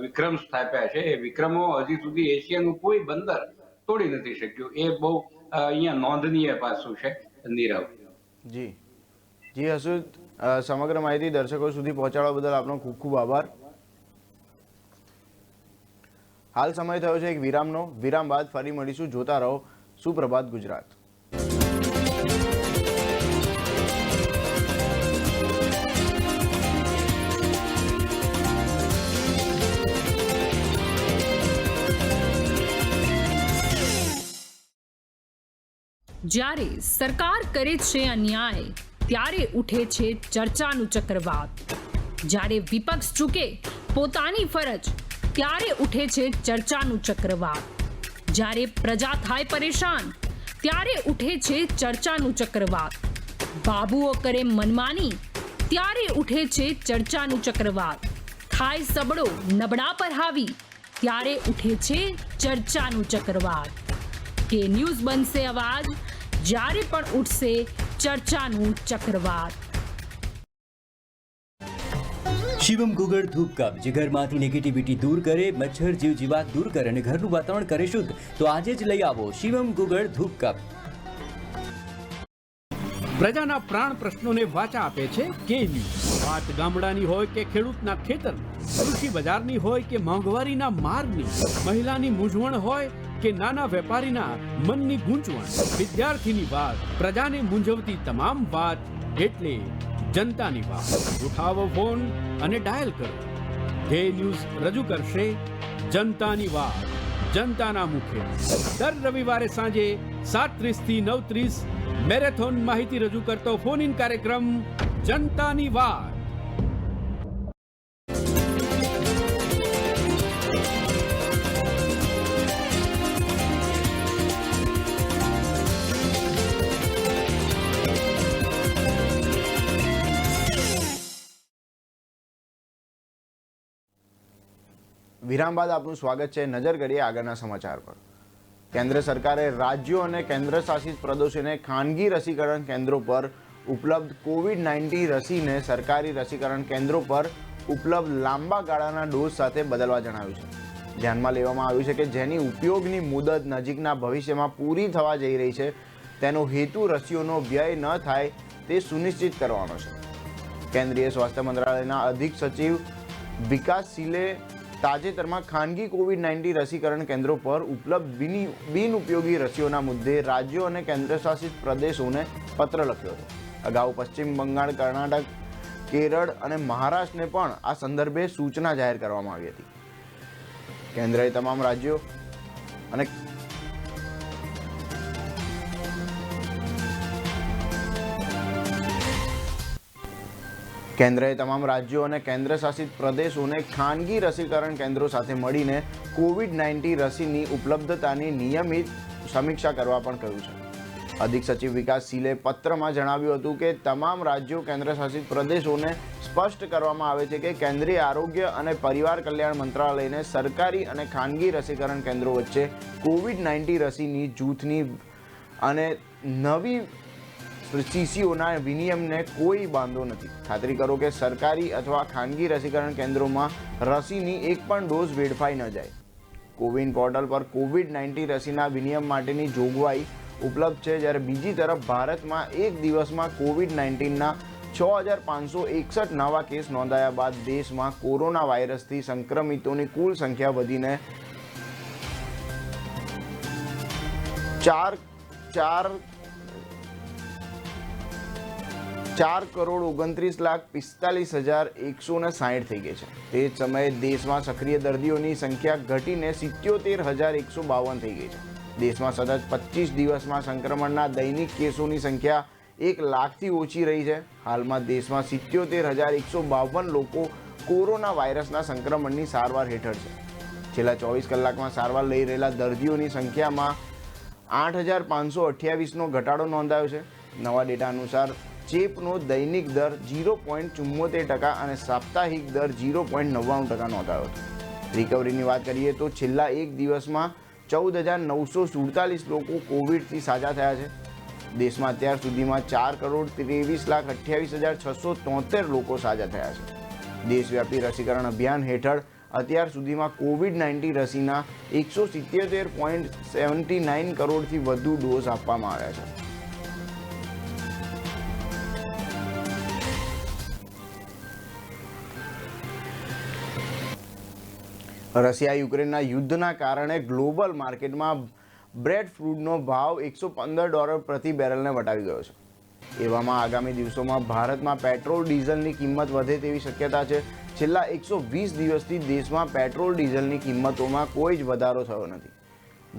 વિક્રમ સ્થાપ્યા છે, એ વિક્રમો હજી સુધી એશિયાનું કોઈ બંદર તોડી નથી શક્યું. એ બહુ અહીંયા નોંધનીય પાસું છે. નીરવ જી હસુદ, સમગ્ર માહિતી દર્શકો સુધી પહોંચાડવા બદલ આપનો ખૂબ ખૂબ આભાર. હાલ સમય થયો છે એક વિરામનો. વિરામ બાદ ફરી મળીશું. જોતા રહો સુપ્રભાત ગુજરાત. જ્યારે સરકાર કરે છે અન્યાય ત્યારે ઉઠે છે ચર્ચાનું ચક્રવાત. જ્યારે વિપક્ષ ચૂકે પોતાની ફરજ ત્યારે ઉઠે છે ચર્ચાનું ચક્રવાત. જ્યારે પ્રજા થાય પરેશાન ત્યારે ઉઠે છે ચર્ચાનું ચક્રવાત. બાબુઓ કરે મનમાની ત્યારે ઉઠે છે ચર્ચાનું ચક્રવાત. થાય સબળો નબળા પર હાવી ત્યારે ઉઠે છે ચર્ચાનું ચક્રવાત. કે ન્યૂઝ બનશે અવાજ જ્યારે પણ ઉઠશે ચર્ચાનું ચક્રવાત. શિવમ ગુગળ ધૂપ કપ જે ઘરમાંથી નેગેટિવિટી દૂર કરે, મચ્છર જીવ જીવાત દૂર કરે અને ઘરનું વાતાવરણ કરે શુદ્ધ. તો આજે જ લઈ આવો શિવમ ગુગળ ધૂપ કપ. પ્રજાના પ્રાણ પ્રશ્નોને વાચા આપે છે કે ન્યૂઝ. વાત ગામડાની હોય કે ખેડૂતના ખેતરની, કૃષિ બજારની હોય કે મોંઘવારીના માર્ગની, મહિલાની મૂંઝવણ હોય કે નાના વેપારીના મનની ગૂંચવણ, વિદ્યાર્થીની વાત, પ્રજાને મૂંઝવતી તમામ વાત એટલે જનતાની વાત. ઉઠાવો ફોન અને ડાયલ કરો. કે ન્યૂઝ રજૂ કરશે જનતાની વાત, જનતાના મુખે. દર રવિવારે સાંજે 7:30 થી 9:30 મેરેથોન માહિતી રજૂ કરતો ફોન ઇન કાર્યક્રમ જનતાની વાત. વિરામ બાદ આપનું સ્વાગત છે. નજર કરીએ આગળના સમાચાર પર. કેન્દ્ર સરકારે રાજ્યો અને કેન્દ્ર શાસિત પ્રદેશોને ખાનગી રસીકરણ કેન્દ્રો પર ઉપલબ્ધ કોવિડ-19 રસીને સરકારી રસીકરણ કેન્દ્રો પર ઉપલબ્ધ લાંબા ગાળાના ડોઝ સાથે બદલવા જણાવ્યું છે. ધ્યાનમાં લેવામાં આવ્યું છે કે જેની ઉપયોગની મુદત નજીકના ભવિષ્યમાં પૂરી થવા જઈ રહી છે, તેનો હેતુ રસીઓનો વ્યય ન થાય તે સુનિશ્ચિત કરવાનો છે. કેન્દ્રીય સ્વાસ્થ્ય મંત્રાલયના અધિક સચિવ વિકાસ સિલે તાજેતરમાં ખાનગી કોવિડ-19 રસીકરણ કેન્દ્રો પર ઉપલબ્ધ બિનઉપયોગી રસીઓના મુદ્દે રાજ્યો અને કેન્દ્રશાસિત પ્રદેશોને પત્ર લખ્યો હતો. અગાઉ પશ્ચિમ બંગાળ, કર્ણાટક, કેરળ અને મહારાષ્ટ્રને પણ આ સંદર્ભે સૂચના જાહેર કરવામાં આવી હતી. કેન્દ્રએ તમામ રાજ્યો અને કેન્દ્ર શાસિત પ્રદેશોને ખાનગી રસીકરણ કેન્દ્રો સાથે મળીને કોવિડ-19 રસીની ઉપલબ્ધતાની નિયમિત સમીક્ષા કરવા પણ કહ્યું છે. અધિક સચિવ વિકાસ સિલે પત્રમાં જણાવ્યું હતું કે તમામ રાજ્યો, કેન્દ્ર શાસિત પ્રદેશોને સ્પષ્ટ કરવામાં આવે છે કે કેન્દ્રીય આરોગ્ય અને પરિવાર કલ્યાણ મંત્રાલયને સરકારી અને ખાનગી રસીકરણ કેન્દ્રો વચ્ચે કોવિડ-19 રસીની જૂથની અને નવી સીસીઓના વિનિયમને કોઈ બાંધો નથી. ખાતરી કરો કે સરકારી અથવા ખાનગી રસીકરણ કેન્દ્રોમાં રસીની એક પણ ડોઝ વેડફાઈ ન જાય. કોવિન પોર્ટલ પર કોવિડ-19 રસીના વિનિયમ માટેની જોગવાઈ ઉપલબ્ધ છે, જ્યારે બીજી તરફ ભારતમાં એક દિવસમાં કોવિડ-19ના 6,561 નવા કેસ નોંધાયા બાદ દેશમાં કોરોના વાયરસથી સંક્રમિતોની કુલ સંખ્યા વધીને 4,29,45,160 થઈ ગઈ છે. તે જ સમયે દેશમાં સક્રિય દર્દીઓની સંખ્યા ઘટીને 77,152 થઈ ગઈ છે. દેશમાં સતત 25 દિવસમાં સંક્રમણના દૈનિક કેસોની સંખ્યા 1 લાખથી ઓછી રહી છે. હાલમાં દેશમાં 77,152 લોકો કોરોના વાયરસના સંક્રમણની સારવાર હેઠળ છે. છેલ્લા 24 કલાકમાં સારવાર લઈ રહેલા દર્દીઓની સંખ્યામાં 8,528નો ઘટાડો નોંધાયો છે. નવા ડેટા અનુસાર ચેપનો દૈનિક દર 0.74% અને સાપ્તાહિક દર 0.99% નોંધાયો હતો. રિકવરીની વાત કરીએ તો છેલ્લા એક દિવસમાં 14,947 લોકો કોવિડથી સાજા થયા છે. દેશમાં અત્યાર સુધીમાં 4,23,28,673 લોકો સાજા થયા છે. દેશવ્યાપી રસીકરણ અભિયાન હેઠળ અત્યાર સુધીમાં કોવિડ-19 રસીના 177.79 કરોડથી વધુ ડોઝ આપવામાં આવ્યા છે. રશિયા યુક્રેનના યુદ્ધના કારણે ગ્લોબલ માર્કેટમાં બ્રેડ ફ્રૂટનો ભાવ $115 પ્રતિ બેરલને વટાવી ગયો છે. એવામાં આગામી દિવસોમાં ભારતમાં પેટ્રોલ ડીઝલની કિંમત વધે તેવી શક્યતા છે. છેલ્લા 120 દિવસથી દેશમાં પેટ્રોલ ડીઝલની કિંમતોમાં કોઈ જ વધારો થયો નથી.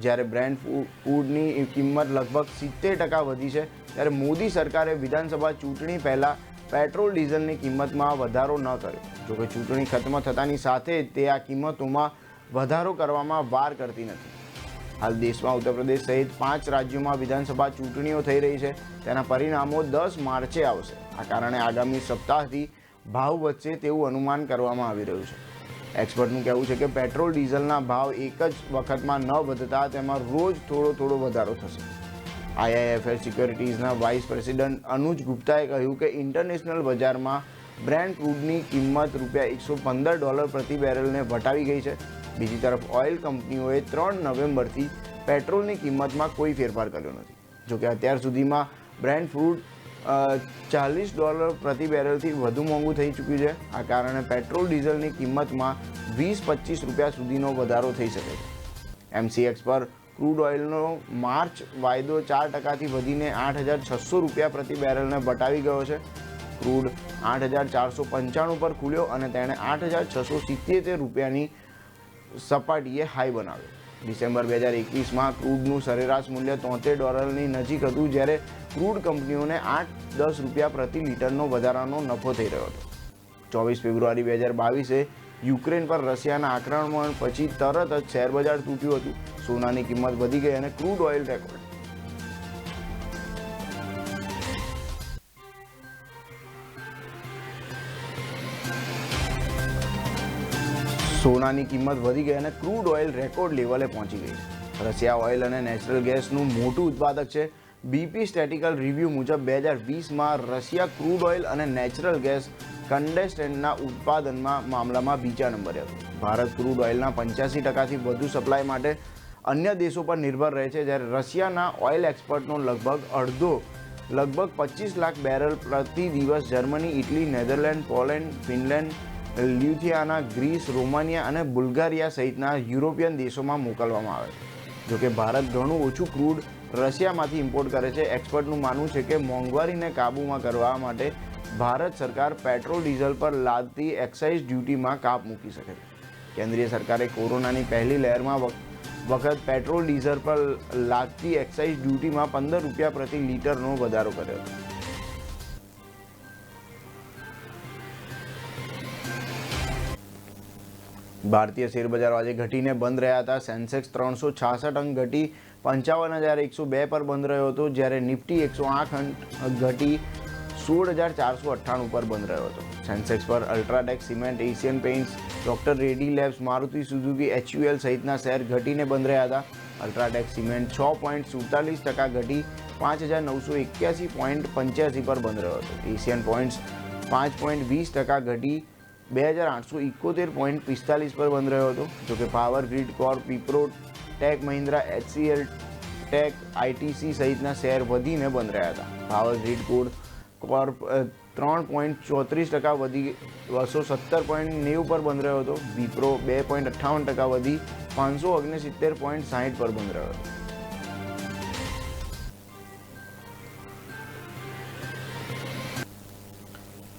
જ્યારે બ્રેડ ફૂડની કિંમત લગભગ 70% વધી છે, ત્યારે મોદી સરકારે વિધાનસભા ચૂંટણી પહેલાં પેટ્રોલ ડીઝલની કિંમતમાં વધારો ન કર્યો. જોકે ચૂંટણી ખત્મ થતાની સાથે તે આ કિંમતોમાં વધારો કરવામાં વાર કરતી નથી. હાલ દેશમાં ઉત્તર પ્રદેશ સહિત 5 રાજ્યોમાં વિધાનસભા ચૂંટણીઓ થઈ રહી છે. તેના પરિણામો 10 માર્ચે આવશે. આ કારણે આગામી સપ્તાહથી ભાવ વધશે તેવું અનુમાન કરવામાં આવી રહ્યું છે. એક્સપર્ટનું કહેવું છે કે પેટ્રોલ ડીઝલના ભાવ એક જ વખતમાં ન વધતા તેમાં રોજ થોડો વધારો થશે. IIFL સિક્યોરિટીઝના વાઇસ પ્રેસિડેન્ટ અનુજ ગુપ્તાએ કહ્યું કે ઇન્ટરનેશનલ બજારમાં બ્રેન્ટ ક્રૂડની કિંમત $115 પ્રતિ બેરલને વટાવી ગઈ છે. બીજી તરફ ઓઇલ કંપનીઓએ 3 નવેમ્બરથી પેટ્રોલની કિંમતમાં કોઈ ફેરફાર કર્યો નથી. જોકે અત્યાર સુધીમાં બ્રેન્ટ ક્રૂડ $40 પ્રતિ બેરલથી વધુ મોંઘું થઈ ચૂક્યું છે. આ કારણે પેટ્રોલ ડીઝલની કિંમતમાં 20-25 રૂપિયા સુધીનો વધારો થઈ શકે છે. MCX પર ક્રૂડ ઓઇલનો માર્ચ વાયદો 4%થી વધીને $8,600 પ્રતિ બેરલને વટાવી ગયો છે. ક્રૂડ 8,495 પર ખુલ્યો અને તેણે $8,677 સપાટીએ હાઈ બનાવ્યો. ડિસેમ્બર 2021માં ક્રૂડનું સરેરાશ મૂલ્ય $73 નજીક હતું, જ્યારે ક્રૂડ કંપનીઓને 8-10 રૂપિયા પ્રતિ લીટરનો વધારાનો નફો થઈ રહ્યો હતો. 24 ફેબ્રુઆરી 2022 યુક્રેન પર રશિયાના આક્રમણ પછી તરત જ શેરબજાર તૂટ્યું હતું. સોનાની કિંમત વધી ગઈ અને ક્રૂડ ઓઇલ રેકોર્ડ લેવલે પહોંચી ગઈ. રશિયા ઓઇલ અને નેચરલ ગેસનું મોટું ઉત્પાદક છે. BP સ્ટેટિકલ રિવ્યૂ મુજબ 2020માં રશિયા ક્રૂડ ઓઇલ અને નેચરલ ગેસ કન્ડેન્સેટના ઉત્પાદનમાં મામલામાં બીજા નંબરે હતું. ભારત ક્રૂડ ઓઇલના 85%થી વધુ સપ્લાય માટે અન્ય દેશો પર નિર્ભર રહે છે, જ્યારે રશિયાના ઓઇલ એક્સપોર્ટનો લગભગ 25 લાખ બેરલ પ્રતિ દિવસ Germany, Italy, Netherland, Poland, Finland, Lithuania, Greece, Romania અને બુલ્ગારિયા સહિતના યુરોપિયન દેશોમાં મોકલવામાં આવે છે. જોકે ભારત ઘણું ઓછું ક્રૂડ રશિયામાંથી ઇમ્પોર્ટ કરે છે. એક્સપર્ટનું માનવું છે કે મોંઘવારીને કાબૂમાં કરવા માટે ભારત સરકાર પેટ્રોલ ડીઝલ પર લાદતી એક્સાઇઝ ડ્યુટીમાં કાપ મૂકી શકે છે. કેન્દ્રીય સરકારે કોરોનાની પહેલી લહેરમાં વખત પેટ્રોલ ડીઝલ પર લાગતી એક્સાઇઝ ડ્યુટીમાં $15 પ્રતિ લીટરનો વધારો કર્યો હતો. ભારતીય શેરબજારો આજે ઘટીને બંધ રહ્યા હતા. સેન્સેક્સ 366 અંક ઘટી 55,102 પર બંધ રહ્યો હતો, જ્યારે નિફ્ટી 108 અંક ઘટી 16,498 પર બંધ રહ્યો હતો. સેન્સેક્સ પર UltraTech cement, Asian paints, doctor Reddy labs, Maruti Suzuki, HUL સહિતના શેર ઘટીને બંધ રહ્યા હતા. અલ્ટ્રાટેક સિમેન્ટ 6.47% ઘટી 5,981.85 પર બંધ રહ્યો હતો. એશિયન પેઇન્ટ્સ 5.20% ઘટી 2,871.45 પર બંધ રહ્યો હતો. જોકે power grid Corp, Wipro, tech Mahindra, HCL tech, ITC સહિતના શેર વધીને બંધ રહ્યા હતા. પાવર ગ્રીડ કોર્પ 3.34% વધી 217.90 પર બંધ રહ્યો હતો. વિપ્રો 2.58% વધી 569.60 પર બંધ રહ્યો હતો.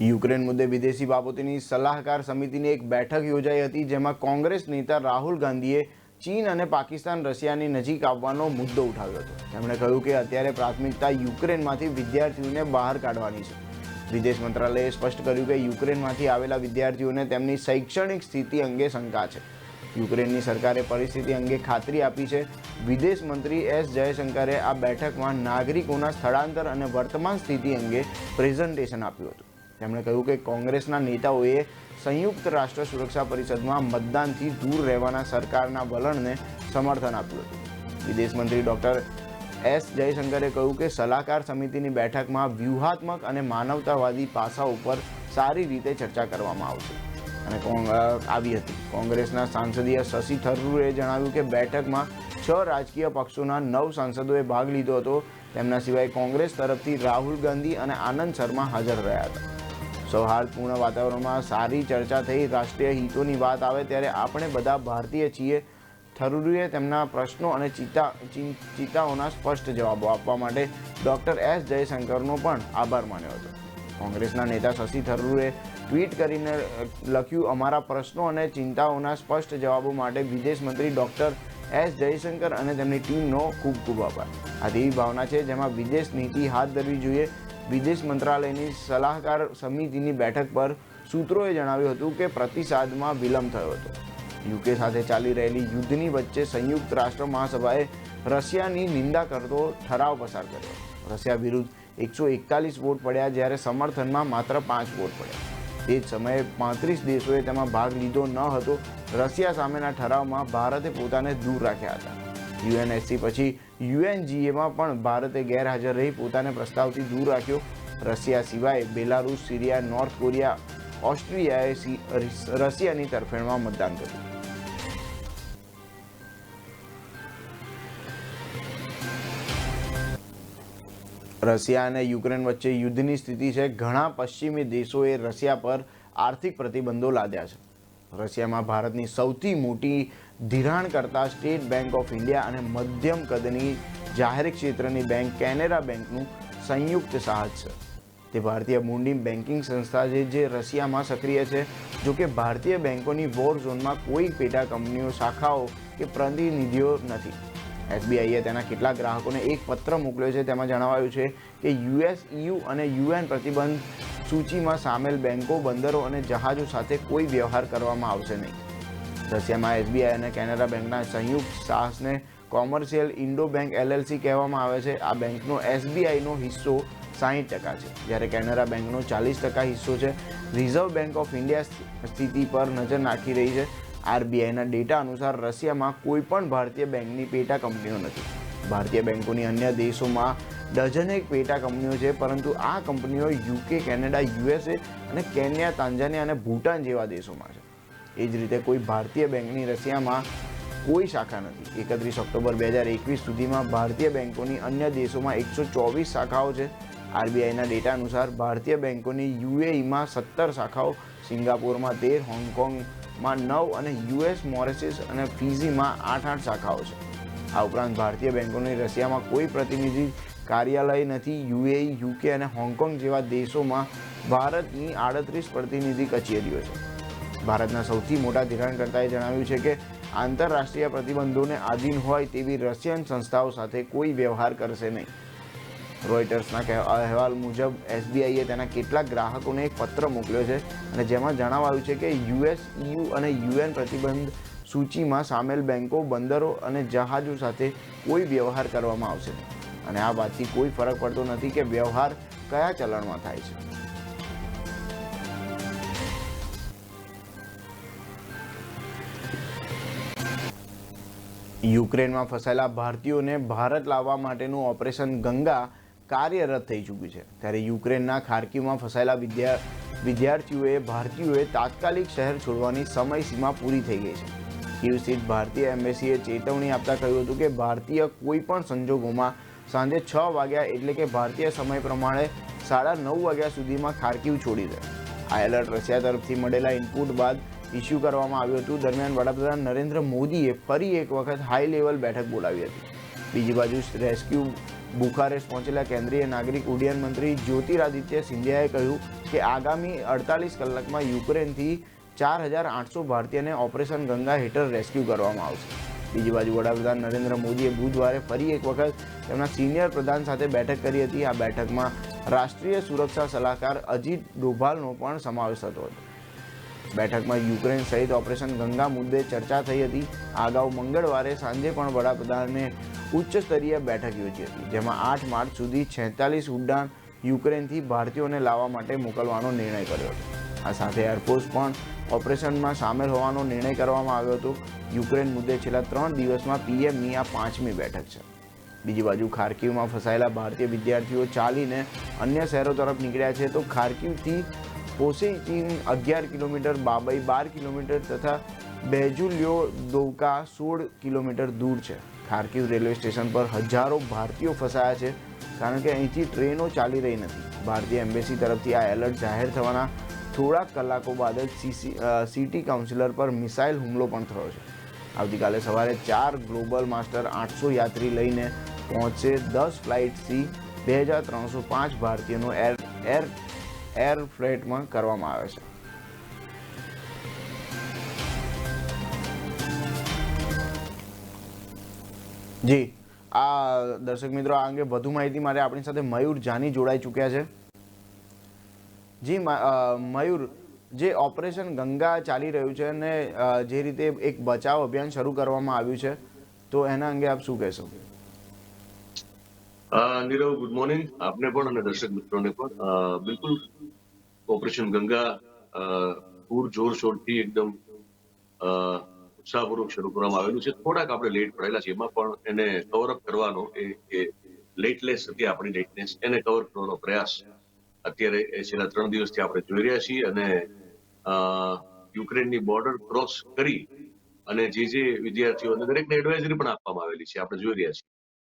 યુક્રેન મુદ્દે વિદેશી બાબતોની સલાહકાર સમિતિની એક બેઠક યોજાઈ હતી, જેમાં કોંગ્રેસ નેતા રાહુલ ગાંધીએ ચીન અને પાકિસ્તાન રશિયાની નજીક આવવાનો મુદ્દો ઉઠાવ્યો હતો. તેમણે કહ્યું કે અત્યારે પ્રાથમિકતા યુક્રેનમાંથી વિદ્યાર્થીઓને બહાર કાઢવાની છે. વિદેશ મંત્રાલયે સ્પષ્ટ કર્યું કે યુક્રેનમાંથી આવેલા વિદ્યાર્થીઓને તેમની શૈક્ષણિક સ્થિતિ અંગે શંકા છે. યુક્રેનની સરકારે પરિસ્થિતિ અંગે ખાતરી આપી છે. વિદેશ મંત્રી S જયશંકરે આ બેઠકમાં નાગરિકોના સ્થળાંતર અને વર્તમાન સ્થિતિ અંગે પ્રેઝન્ટેશન આપ્યું હતું. તેમણે કહ્યું કે કોંગ્રેસના નેતાઓએ સંયુક્ત રાષ્ટ્ર સુરક્ષા પરિષદમાં મતદાનથી દૂર રહેવાના સરકારના વલણને સમર્થન આપ્યું હતું. વિદેશ મંત્રી ડૉક્ટર S જયશંકરે કહ્યું કે સલાહકાર સમિતિની બેઠકમાં વ્યૂહાત્મક અને માનવતાવાદી પાસાઓ પર સારી રીતે ચર્ચા કરવામાં આવશે અને આવી હતી. કોંગ્રેસના સાંસદીય શશી થરૂરે જણાવ્યું કે બેઠકમાં 6 રાજકીય પક્ષોના 9 સાંસદોએ ભાગ લીધો હતો. તેમના સિવાય કોંગ્રેસ તરફથી રાહુલ ગાંધી અને આનંદ શર્મા હાજર રહ્યા હતા. સૌહાર્દપૂર્ણ વાતાવરણમાં સારી ચર્ચા થઈ. રાષ્ટ્રીય હિતોની વાત આવે ત્યારે આપણે બધા ભારતીય છીએ. થરૂરે તેમના પ્રશ્નો અને ચિંતાઓના સ્પષ્ટ જવાબો આપવા માટે ડૉક્ટર S જયશંકરનો પણ આભાર માન્યો હતો. કોંગ્રેસના નેતા શશી થરૂરે ટ્વીટ કરીને લખ્યું, અમારા પ્રશ્નો અને ચિંતાઓના સ્પષ્ટ જવાબો માટે વિદેશ મંત્રી ડૉક્ટર S જયશંકર અને તેમની ટીમનો ખૂબ ખૂબ આભાર. આ તેવી ભાવના છે જેમાં વિદેશ નીતિ હાથ ધરવી જોઈએ. વિદેશ મંત્રાલયની સલાહકાર સમિતિની બેઠક પર સૂત્રોએ જણાવ્યું હતું કે પ્રતિસાદમાં વિલંબ થયો હતો. યુકે સાથે ચાલી રહેલી યુદ્ધની વચ્ચે સંયુક્ત રાષ્ટ્ર મહાસભાએ રશિયાની નિંદા કરતો ઠરાવ પસાર કર્યો. રશિયા વિરુદ્ધ 141 વોટ પડ્યા, જ્યારે સમર્થનમાં માત્ર 5 વોટ પડ્યા. તે જ સમયે 35 દેશોએ તેમાં ભાગ લીધો ન હતો. રશિયા સામેના ઠરાવમાં ભારતે પોતાને દૂર રાખ્યા હતા. UNSC પછી UNGAમાં પણ ભારતે ગેરહાજર રહી પોતાને પ્રસ્તાવથી દૂર રાખ્યો. રશિયા સિવાય બેલારુસ, સિરિયા, નોર્થ કોરિયા ઓસ્ટ્રિયાએ રશિયાની તરફેણમાં મતદાન કર્યું. રશિયા અને યુક્રેન વચ્ચે યુદ્ધની સ્થિતિ છે. ઘણા પશ્ચિમી દેશોએ રશિયા પર આર્થિક પ્રતિબંધો લાદ્યા છે. રશિયામાં ભારતની સૌથી મોટી ધિરાણકર્તા સ્ટેટ બેંક ઓફ ઇન્ડિયા અને મધ્યમ કદની જાહેર ક્ષેત્રની બેંક કેનેરા બેંકનું સંયુક્ત સાહસ છે. તે ભારતીય મૂળની બેન્કિંગ સંસ્થા છે જે રશિયામાં સક્રિય છે. જોકે ભારતીય બેંકોની વોર ઝોનમાં કોઈ પેટા કંપનીઓ, શાખાઓ કે પ્રતિનિધિઓ નથી. એસબીઆઈએ તેના કેટલાક ગ્રાહકોને એક પત્ર મોકલ્યો છે. તેમાં જણાવાયું છે કે યુએસ, EU અને UN પ્રતિબંધ સૂચિમાં સામેલ બેંકો, બંદરો અને જહાજો સાથે કોઈ વ્યવહાર કરવામાં આવશે નહીં. રશિયામાં એસબીઆઈ અને કેનેરા બેંકના સંયુક્ત સાહસને કોમર્શિયલ ઇન્ડો બેંક LLC કહેવામાં આવે છે. આ બેંકનો એસબીઆઈનો હિસ્સો 60% છે, જ્યારે કેનેરા બેંકનો 40% હિસ્સો છે. રિઝર્વ બેંક ઓફ ઇન્ડિયા સ્થિતિ પર નજર નાખી રહી છે. RBIના ડેટા અનુસાર રશિયામાં કોઈ પણ ભારતીય બેંકની પેટા કંપનીઓ નથી. ભારતીય બેંકોની અન્ય દેશોમાં ડઝનેક પેટા કંપનીઓ છે, પરંતુ આ કંપનીઓ UK, કેનેડા, USA અને કેન્યા, તાંઝાનિયા અને ભૂટાન જેવા દેશોમાં છે. એ જ રીતે કોઈ ભારતીય બેંકની રશિયામાં કોઈ શાખા નથી. 31 ઓક્ટોબર 2021 સુધીમાં ભારતીય બેંકોની અન્ય દેશોમાં 124 શાખાઓ છે. RBIના ડેટા અનુસાર ભારતીય બેંકોની UAEમાં 17 શાખાઓ, સિંગાપોરમાં 13, હોંગકોંગમાં 9 અને US, મોરેશિયસ અને ફિજીમાં 8 શાખાઓ છે. આ ઉપરાંત ભારતીય બેંકોની રશિયામાં કોઈ પ્રતિનિધિ કાર્યાલય નથી. UAE, UK અને હોંગકોંગ જેવા દેશોમાં ભારતની 38 પ્રતિનિધિ કચેરીઓ છે. ભારતના સૌથી મોટા ધિરાણકર્તાએ જણાવ્યું છે કે આંતરરાષ્ટ્રીય પ્રતિબંધોને આધીન હોય તેવી રશિયન સંસ્થાઓ સાથે કોઈ વ્યવહાર કરશે નહીં. રોયટર્સના અહેવાલ મુજબ એસબીઆઈએ તેના કેટલાક ગ્રાહકોને એક પત્ર મોકલ્યો છે અને જેમાં જણાવાયું છે કે US, EU અને UN પ્રતિબંધ સૂચિમાં સામેલ બેંકો, બંદરો અને જહાજો સાથે કોઈ વ્યવહાર કરવામાં આવશે નહીં. અને આ વાતથી કોઈ ફરક પડતો નથી કે વ્યવહાર કયા ચલણમાં થાય છે. યુક્રેનમાં ફસાયેલા ભારતીયોને ભારત લાવવા માટેનું ઓપરેશન ગંગા કાર્યરત થઈ ચૂક્યું છે. ત્યારે યુક્રેનના ખાર્કિવમાં ફસાયેલા ભારતીયોએ તાત્કાલિક શહેર છોડવાની સમયસીમા પૂરી થઈ ગઈ છે. કીવ સ્થિત ભારતીય એમ્બેસીએ ચેતવણી આપતા કહ્યું હતું કે ભારતીય કોઈ પણ સંજોગોમાં સાંજે 6 વાગ્યા એટલે કે ભારતીય સમય પ્રમાણે 9:30 વાગ્યા સુધીમાં ખાર્કિવ છોડી દે. આ એલર્ટ રશિયા તરફથી મળેલા ઇનપુટ બાદ ઇસ્યુ કરવામાં આવ્યું હતું. દરમિયાન વડાપ્રધાન નરેન્દ્ર મોદીએ ફરી એક વખત હાઈ લેવલ બેઠક બોલાવી હતી. બીજી બાજુ રેસ્ક્યુ બુખારેસ્ટ પહોંચેલા કેન્દ્રીય નાગરિક ઉડ્ડયન મંત્રી જ્યોતિરાદિત્ય સિંધિયાએ કહ્યું કે આગામી 48 કલાકમાં યુક્રેનથી 4800 ભારતીયને ઓપરેશન ગંગા હેઠળ રેસ્ક્યુ કરવામાં આવશે. બીજી બાજુ વડાપ્રધાન નરેન્દ્ર મોદીએ બુધવારે ફરી એક વખત તેમના સિનિયર પ્રધાન સાથે બેઠક કરી હતી. આ બેઠકમાં રાષ્ટ્રીય સુરક્ષા સલાહકાર અજીત ડોભાલનો પણ સમાવેશ થતો હતો. બેઠકમાં યુક્રેન સહિત ઓપરેશન ગંગા મુદ્દે ચર્ચા થઈ હતી. અગાઉ મંગળવારે સાંજે પણ વડાપ્રધાને ઉચ્ચ સ્તરીય બેઠક યોજી હતી, જેમાં 8 માર્ચ સુધી 46 ઉડાન યુક્રેનથી ભારતીયોને લાવવા માટે મોકલવાનો નિર્ણય કર્યો હતો. આ સાથે એરફોર્સ પણ ઓપરેશનમાં સામેલ હોવાનો નિર્ણય કરવામાં આવ્યો હતો. યુક્રેન મુદ્દે છેલ્લા 3 દિવસમાં PMની આ 5મી બેઠક છે. બીજી બાજુ ખાર્કિવમાં ફસાયેલા ભારતીય વિદ્યાર્થીઓ ચાલીને અન્ય શહેરો તરફ નીકળ્યા છે. તો ખાર્કિવથી પોસેચીન 11 કિલોમીટર, બાબઈ 12 કિલોમીટર તથા બેજુલ્યોદોવકા 16 કિલોમીટર દૂર છે. ખાર્કિવ રેલવે સ્ટેશન પર હજારો ભારતીયો ફસાયા છે કારણ કે અહીંથી ટ્રેનો ચાલી રહી નથી. ભારતીય એમ્બેસી તરફથી આ એલર્ટ જાહેર થવાના થોડાક કલાકો બાદ જ સિટી કાઉન્સિલર પર મિસાઇલ હુમલો પણ થયો છે. આવતીકાલે સવારે 4 ગ્લોબલ માસ્ટર 800 યાત્રી લઈને પહોંચશે. 10 ફ્લાઇટથી 2305 ભારતીયોનો એર ફ્રેટમાં કરવામાં આવે છે. જી આ દર્શક મિત્રો, આ અંગે વધુ માહિતી માટે આપણી સાથે મયુર જાની જોડાઈ ચૂક્યા છે. જી મયુર, જે ઓપરેશન ગંગા ચાલી રહ્યું છે અને જે રીતે એક બચાવ અભિયાન શરૂ કરવામાં આવ્યું છે, તો એના અંગે આપ શું કહેશો? નીરવ, ગુડ મોર્નિંગ આપને પણ અને દર્શક મિત્રોને પણ. બિલકુલ ઓપરેશન ગંગા પૂર જોરશોરથી એકદમ ઉત્સાહપૂર્વક શરૂ કરવામાં આવેલું છે. થોડાક આપણે લેટ પડેલા છે, એમાં પણ એને કવરઅપ કરવાનો એ લેટલેસ હતી આપણી લેટનેસ, એને કવર કરવાનો પ્રયાસ અત્યારે છેલ્લા 3 દિવસથી આપણે જોઈ રહ્યા છીએ. અને યુક્રેનની બોર્ડર ક્રોસ કરી અને જે વિદ્યાર્થીઓને દરેકને એડવાઇઝરી પણ આપવામાં આવેલી છે. આપણે જોઈ રહ્યા છીએ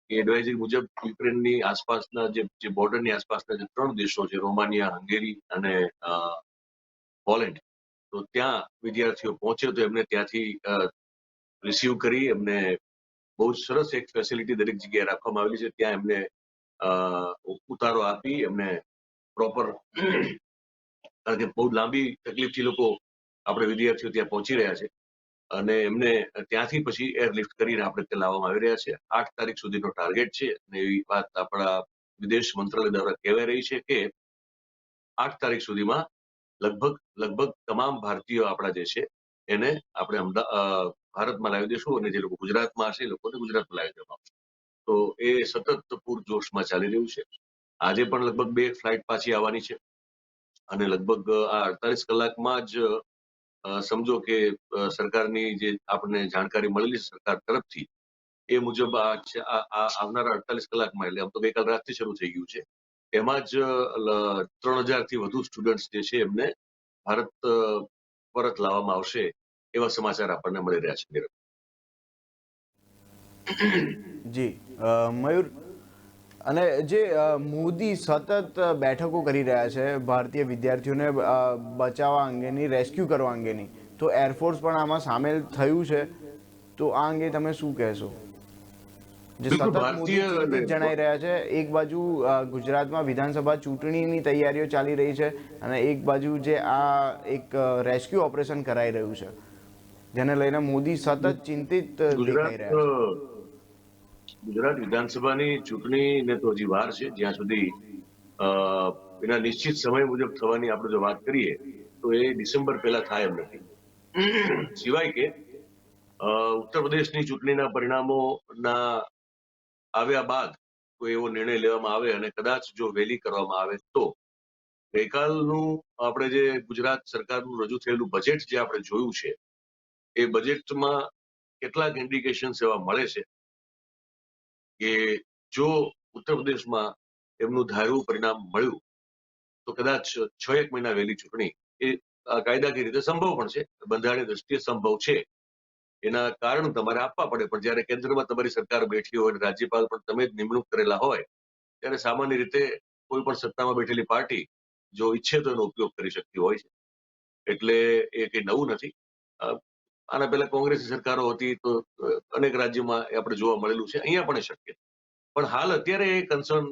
કે એડવાઇઝરી મુજબ યુક્રેનની આસપાસના જે બોર્ડરની આસપાસના જે 3 દેશો છે, રોમાનિયા, હંગેરી અને પોલેન્ડ, તો ત્યાં વિદ્યાર્થીઓ પહોંચે તો એમને ત્યાંથી રિસીવ કરી એમને બહુ જ સરસ એક ફેસિલિટી દરેક જગ્યાએ રાખવામાં આવેલી છે. ત્યાં એમને ઉતારો આપી એમને પ્રોપર, કારણ કે બહુ લાંબી તકલીફથી લોકો આપણે વિદ્યાર્થીઓ ત્યાં પહોંચી રહ્યા છે અને એમને ત્યાંથી પછી એરલિફ્ટ કરીને આપણે ત્યાં લાવવામાં આવી રહ્યા છે. 8 તારીખ સુધીનો ટાર્ગેટ છે અને એવી વાત આપણા વિદેશ મંત્રાલય દ્વારા કહેવાય રહી છે કે 8 તારીખ સુધીમાં લગભગ તમામ ભારતીયો આપણા જે છે એને આપણે ભારતમાં લાવી દઈશું અને જે લોકો ગુજરાતમાં હશે એ લોકોને ગુજરાતમાં લાવી દેવામાં આવશે. તો એ સતત પૂરજોશમાં ચાલી રહ્યું છે. આજે પણ લગભગ 2 ફ્લાઇટ પાછી આવવાની છે અને લગભગ આ 48 કલાકમાં જ સમજો કે સરકારની જે આપણને જાણકારી મળેલી છે સરકાર તરફથી, એ મુજબ આવનારા 48 કલાકમાં, એટલે આમ તો ગઈકાલ રાતથી શરૂ થઈ ગયું છે, એમાં જ 3000 થી વધુ સ્ટુડન્ટ્સ જે છે એમને ભારત પરત લાવવામાં આવશે એવા સમાચાર આપણને મળી રહ્યા છે. જી મયુર, અને જે મોદી સતત બેઠકો કરી રહ્યા છે ભારતીય વિદ્યાર્થીઓને બચાવવા અંગેની, રેસ્ક્યુ કરવા અંગેની, તો એરફોર્સ પણ આમાં સામેલ થયું છે, તો આ અંગે તમે શું કહેશો? જે સતત મોદી ચિંતિત જણાઈ રહ્યા છે, એક બાજુ ગુજરાતમાં વિધાનસભા ચૂંટણીની તૈયારીઓ ચાલી રહી છે અને એક બાજુ જે આ એક રેસ્ક્યુ ઓપરેશન કરાઈ રહ્યું છે, જેને લઈને મોદી સતત ચિંતિત દેખાઈ રહ્યા છે. ગુજરાત વિધાનસભાની ચૂંટણીને તો હજી વાર છે. જ્યાં સુધી એના નિશ્ચિત સમય મુજબ થવાની આપણે જો વાત કરીએ તો એ ડિસેમ્બર પહેલા થાય એમ નથી. સિવાય કે ઉત્તર પ્રદેશની ચૂંટણીના પરિણામોના આવ્યા બાદ કોઈ એવો નિર્ણય લેવામાં આવે અને કદાચ જો વહેલી કરવામાં આવે તો ગઈકાલનું આપણે જે ગુજરાત સરકારનું રજૂ થયેલું બજેટ જે આપણે જોયું છે, એ બજેટમાં કેટલાક ઇન્ડિકેશન્સ એવા મળે છે કે જો ઉત્તર પ્રદેશમાં એમનું ધાર્યું પરિણામ મળ્યું તો કદાચ 6-1 મહિના વહેલી ચૂંટણી એ કાયદાકીય રીતે સંભવ પણ છે, બંધારણીય દ્રષ્ટિએ સંભવ છે. એના કારણ તમારે આપવા પડે, પણ જ્યારે કેન્દ્રમાં તમારી સરકાર બેઠી હોય અને રાજ્યપાલ પણ તમે જ નિમણૂક કરેલા હોય, ત્યારે સામાન્ય રીતે કોઈ પણ સત્તામાં બેઠેલી પાર્ટી જો ઈચ્છે તો એનો ઉપયોગ કરી શકતી હોય છે. એટલે એ કંઈ નવું નથી. આના પહેલા કોંગ્રેસની સરકારો હતી તો અનેક રાજ્યોમાં આપણે જોવા મળેલું છે, અહીંયા પણ શક્ય. પણ હાલ અત્યારે એ કન્સર્ન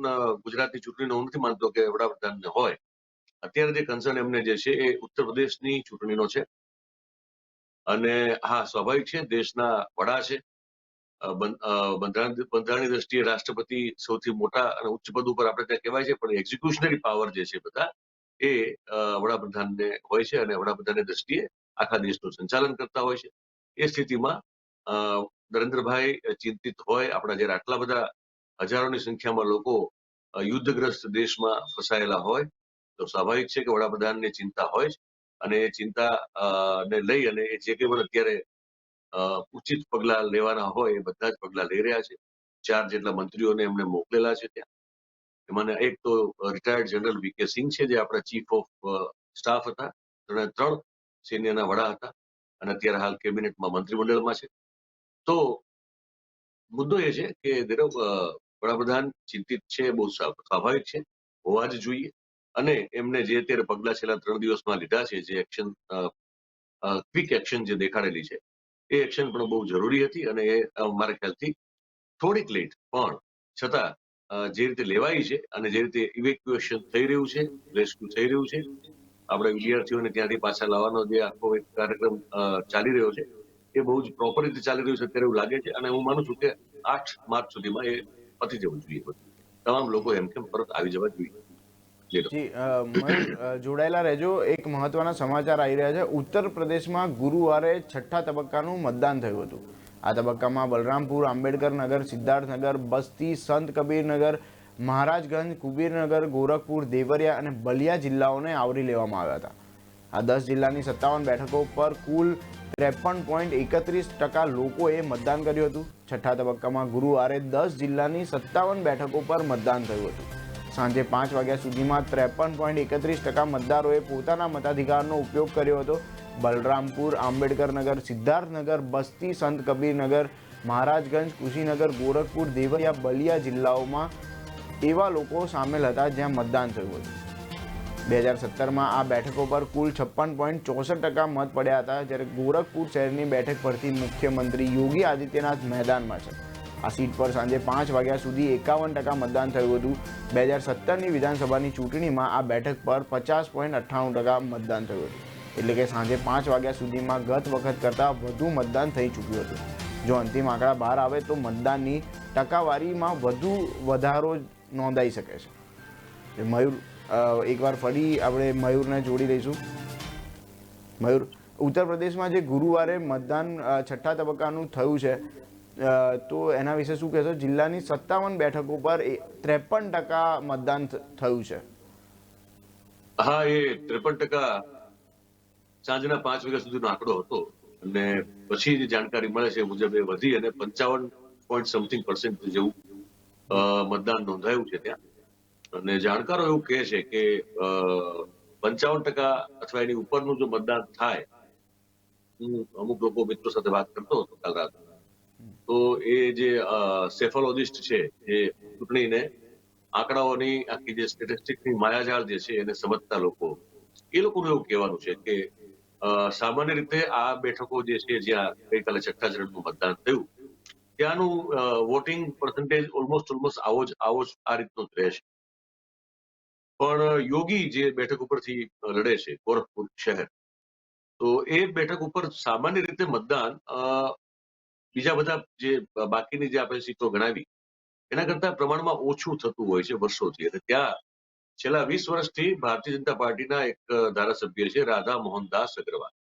ગુજરાતની ચૂંટણીનો હું નથી માનતો કે વડાપ્રધાનને હોય. અત્યારે જે કન્સર્ન એમને જે છે એ ઉત્તર પ્રદેશની ચૂંટણીનો છે. અને હા, સ્વાભાવિક છે, દેશના વડા છે, બંધારણની દ્રષ્ટિએ રાષ્ટ્રપતિ સૌથી મોટા અને ઉચ્ચ પદ ઉપર આપણે ત્યાં કહેવાય છે, પણ એક્ઝિક્યુશનરી પાવર જે છે બધા એ વડાપ્રધાનને હોય છે અને વડાપ્રધાનની દ્રષ્ટિએ આખા દેશનું સંચાલન કરતા હોય છે. એ સ્થિતિમાં નરેન્દ્રભાઈ ચિંતિત હોય, આપણા જ્યારે આટલા બધા હજારોની સંખ્યામાં લોકો યુદ્ધગ્રસ્ત દેશમાં ફસાયેલા હોય, તો સ્વાભાવિક છે કે વડાપ્રધાનને ચિંતા હોય જ. અને એ ચિંતા ને લઈ અને એ જે કંઈ પણ અત્યારે ઉચિત પગલાં લેવાના હોય એ બધા જ પગલાં લઈ રહ્યા છે. 4 જેટલા મંત્રીઓને એમને મોકલેલા છે ત્યાં. એમાં એક તો રિટાયર્ડ જનરલ વી.કે. સિંઘ છે, જે આપણા ચીફ ઓફ સ્ટાફ હતા, 3 સૈન્યના વડા હતા અને અત્યારે હાલ કેબિનેટમાં મંત્રીમંડળમાં છે. તો મુદ્દો એ છે કે વડાપ્રધાન ચિંતિત છે, બહુ સ્વાભાવિક છે, હોવા જ જોઈએ. અને એમને જે અત્યારે પગલાં છેલ્લા 3 દિવસમાં લીધા છે, જે એક્શન, ક્વિક એક્શન જે દેખાડેલી છે, એ એક્શન પણ બહુ જરૂરી હતી અને એ મારા ખ્યાલથી થોડીક લેટ પણ છતાં જે રીતે લેવાઈ છે અને જે રીતે ઇવેક્યુએશન થઈ રહ્યું છે, રેસ્ક્યુ થઈ રહ્યું છે, આપણે વિદ્યાર્થીઓને ત્યાંથી પાછા લાવવાનો જે આખો એક કાર્યક્રમ ચાલી રહ્યો છે, એ બહુ જ પ્રોપર રીતે ચાલી રહ્યું છે અત્યારે એવું લાગે છે. અને હું માનું છું કે 8 માર્ચ સુધીમાં એ પતી જવું જોઈએ. તમામ લોકો એમ કેમ પરત આવી જવા જોઈએ. જી મયુર, જોડાયેલા રહેજો. એક મહત્વના સમાચાર આવી રહ્યા છે. ઉત્તર પ્રદેશમાં ગુરુવારે 6ઠ્ઠા તબક્કાનું મતદાન થયું હતું. આ તબક્કામાં બલરામપુર, આંબેડકર નગર, સિદ્ધાર્થનગર, બસ્તી, સંત કબીરનગર, મહારાજગંજ, કુબીરનગર, ગોરખપુર, દેવરિયા અને બલિયા જિલ્લાઓને આવરી લેવામાં આવ્યા હતા. આ 10 જિલ્લાની 57 બેઠકો પર કુલ 53.31% લોકોએ મતદાન કર્યું હતું. 6ઠ્ઠા તબક્કામાં ગુરુવારે 10 જિલ્લાની 57 બેઠકો પર મતદાન થયું હતું. સાંજે 5 વાગ્યા સુધીમાં 53.31% મતદારોએ પોતાના મતાધિકારનો ઉપયોગ કર્યો હતો. બલરામપુર, આંબેડકરનગર, સિદ્ધાર્થનગર, બસ્તી, સંત કબીરનગર, મહારાજગંજ, કુશીનગર, ગોરખપુર, દેવરિયા, બલિયા જિલ્લાઓમાં એવા લોકો સામેલ હતા જ્યાં મતદાન થયું હતું. 2017માં આ બેઠકો પર કુલ 56.64% મત પડ્યા હતા, જ્યારે ગોરખપુર શહેરની બેઠક પરથી મુખ્યમંત્રી યોગી આદિત્યનાથ મેદાનમાં છે. આ સીટ પર સાંજે 5 વાગ્યા સુધી 51% મતદાન થયું હતું. 2017ની વિધાનસભાની ચૂંટણીમાં આ બેઠક પર 50.98% મતદાન થયું હતું. એટલે કે સાંજે 5 વાગ્યા સુધીમાં ગત વખત કરતાં વધુ મતદાન થઈ ચૂક્યું હતું. જો અંતિમ આંકડા બહાર આવે તો મતદાનની ટકાવારીમાં વધારો નોંધાઈ શકે છે. મયુર, એકવાર ફરી આપણે મયુરને જોડી લઈશું. મયુર, ઉત્તર પ્રદેશમાં જે ગુરુવારે મતદાન 6થા તબક્કાનું થયું છે, તો એના વિશે શું કહેશો? જિલ્લાની 57 બેઠકો પર 53% મતદાન થયું છે. હા, એ 53% સાંજના 5 વાગ્યા સુધીનો આંકડો હતો અને પછી જે જાણકારી મળે છે મુજબ એ વધી અને 55.something% જેવું મતદાન નોંધાયું છે ત્યાં. અને જાણકારો એવું કહે છે કે 55% અથવા એની ઉપરનું જો મતદાન થાય, હું અમુક લોકો મિત્રો સાથે વાત કરતો હતો કાલ રાત, તો એ જે સેફોલોજીસ્ટ છે એ ચૂંટણીને આંકડાઓની આખી જે સ્ટેટિસ્ટિક્સની માયાજાળ જે છે એને સમજતા લોકો, એ લોકોનું એવું કહેવાનું છે કે સામાન્ય રીતે આ બેઠકો જે છે જ્યાં ગઈકાલે 6થા ચરણનું મતદાન થયું ત્યાંનું વોટિંગ પર્સન્ટેજ ઓલમોસ્ટ આવો જ આ રીતનો જ રહેશે. પણ યોગી જે બેઠક ઉપરથી લડે છે, ગોરખપુર શહેર, તો એ બેઠક ઉપર સામાન્ય રીતે મતદાન બીજા બધા જે બાકીની જે આપણે સીટો ગણાવી એના કરતા પ્રમાણમાં ઓછું થતું હોય છે વર્ષોથી. અને ત્યાં છેલ્લા 20 વર્ષથી ભારતીય જનતા પાર્ટીના એક ધારાસભ્ય છે રાધા મોહનદાસ અગ્રવાલ,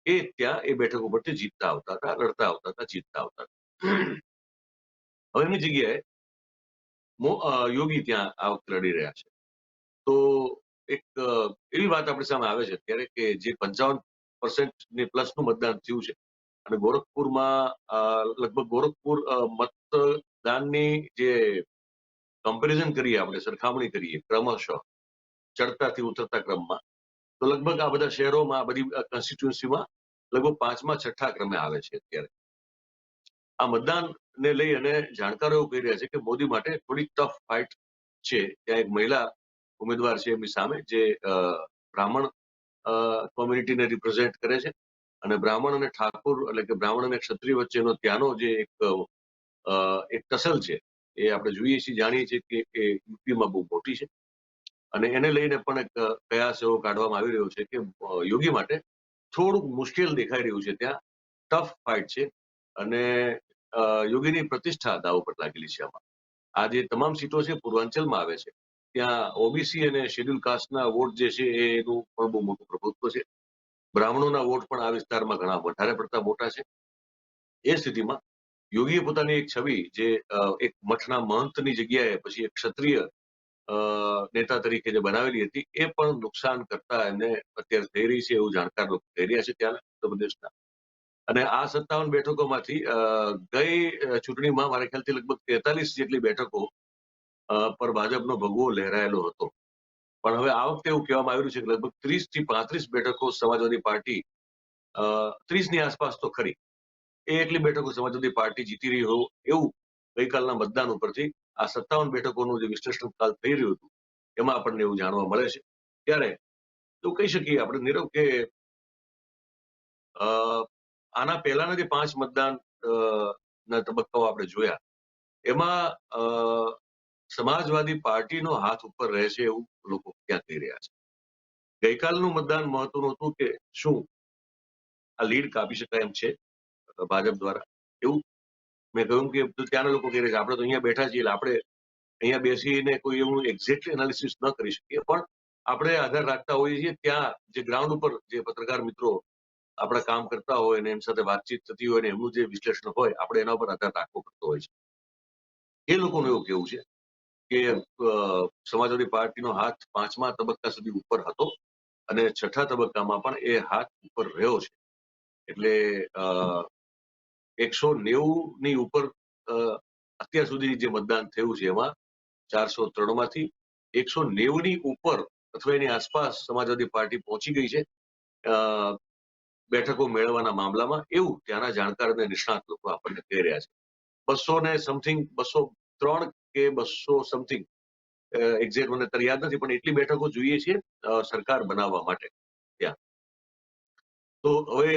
એ ત્યાં એ બેઠક ઉપરથી જીતતા આવતા હતા, લડતા આવતા હતા, જીતતા આવતા હતા. હવે એમની જગ્યાએ યોગી ત્યાં આ વખતે લડી રહ્યા છે. તો એક એવી વાત આપણી સામે આવે છે અત્યારે કે જે 55% પ્લસનું મતદાન થયું છે અને ગોરખપુરમાં લગભગ ગોરખપુર મતદાનની જે કમ્પેરિઝન કરીએ, આપણે સરખામણી કરીએ ક્રમશઃ ચડતાથી ઉતરતા ક્રમમાં, તો લગભગ આ બધા શહેરોમાં, આ બધી કોન્સ્ટિટ્યુન્સીમાં લગભગ 5મા 6થા ક્રમે આવે છે અત્યારે. આ મતદાનને લઈ અને જાણકારો એવું કહી રહ્યા છે કે મોદી માટે થોડી ટફ ફાઇટ છે. ત્યાં એક મહિલા ઉમેદવાર છે એમની સામે જે બ્રાહ્મણ કોમ્યુનિટીને રિપ્રેઝેન્ટ કરે છે અને બ્રાહ્મણ અને ઠાકોર એટલે કે બ્રાહ્મણ અને ક્ષત્રિય વચ્ચેનો ત્યાંનો જે એક ટસલ છે એ આપણે જોઈએ છીએ, જાણીએ છીએ કે એ યુપીમાં બહુ મોટી છે. અને એને લઈને પણ એક કયાસ એવો કાઢવામાં આવી રહ્યો છે કે યોગી માટે થોડુંક મુશ્કેલ દેખાઈ રહ્યું છે. ત્યાં ટફ ફાઇટ છે અને યોગીની પ્રતિષ્ઠા દાવ પર લાગેલી છે. આમાં આ જે તમામ સીટો છે પૂર્વાંચલમાં આવે છે, ત્યાં ઓબીસી અને શેડ્યુલ કાસ્ટના વોટ જે છે એનું પણ બહુ મોટું પ્રભુત્વ છે. બ્રાહ્મણોના વોટ પણ આ વિસ્તારમાં ઘણા વધારે પડતા મોટા છે. એ સ્થિતિમાં યોગીએ પોતાની એક છબી જે એક મઠના મહંતની જગ્યાએ પછી એક ક્ષત્રિય નેતા તરીકે જે બનાવેલી હતી એ પણ નુકસાન કરતા એમને અત્યારે થઈ રહી છે એવું જાણકાર લોકો કહી રહ્યા છે ત્યાં ઉત્તર પ્રદેશના. અને આ 57 બેઠકોમાંથી ગઈ ચૂંટણીમાં મારા ખ્યાલથી લગભગ 43 જેટલી બેઠકો પર ભાજપનો ભગવો લહેરાયેલો હતો. પણ હવે આ વખતે એવું કહેવામાં આવ્યું છે કે લગભગ 30 થી 35 બેઠકો સમાજવાદી પાર્ટી 30ની આસપાસ તો ખરી, એ એટલી બેઠકો સમાજવાદી પાર્ટી જીતી રહી હોય એવું ગઈકાલના મતદાન ઉપરથી આ 57 બેઠકોનું જે વિશ્લેષણ કાલ થઈ રહ્યું હતું એમાં આપણને એવું જાણવા મળે છે. ત્યારે એવું કહી શકીએ આપણે નીરવ કે આના પહેલાના જે 5 મતદાન ના તબક્કાઓ આપણે જોયા એમાં સમાજવાદી પાર્ટીનો હાથ ઉપર રહે છે એવું લોકો ક્યાં કહી રહ્યા છે. ગઈકાલનું મતદાન મહત્વનું હતું કે શું આ લીડ કાપી શકાય એમ છે ભાજપ દ્વારા, એવું મેં કહ્યું કે ત્યાંના લોકો કહી રહ્યા છે આપણે તો અહીંયા બેઠા છીએ, આપણે અહીંયા બેસીને કોઈ એવું એક્ઝેક્ટલી એનાલિસિસ ન કરી શકીએ, પણ આપણે આધાર રાખતા હોઈએ છીએ ત્યાં જે ગ્રાઉન્ડ ઉપર જે પત્રકાર મિત્રો આપણા કામ કરતા હોય અને એમ સાથે વાતચીત થતી હોય ને એમનું જે વિશ્લેષણ હોય આપણે એના ઉપર આધાર રાખવો પડતો હોય છે. એ લોકોનું એવું કેવું છે કે સમાજવાદી પાર્ટીનો હાથ 5મા તબક્કા સુધી ઉપર હતો અને 6થા તબક્કામાં પણ એ હાથ ઉપર રહ્યો છે. એટલે 190ની ઉપર અત્યાર સુધી જે મતદાન થયું છે એમાં 403માંથી 190ની ઉપર અથવા એની આસપાસ સમાજવાદી પાર્ટી પહોંચી ગઈ છે બેઠકો મેળવવાના મામલામાં, એવું ત્યાંના જાણકાર અને નિષ્ણાત લોકો આપણને કહી રહ્યા છે. 200 ને સમથિંગ 203 કે 200 સમથિંગ એક્ઝેક્ટ મને અત્યારે યાદ નથી, પણ એટલી બેઠકો જોઈએ છે સરકાર બનાવવા માટે ત્યાં. તો હવે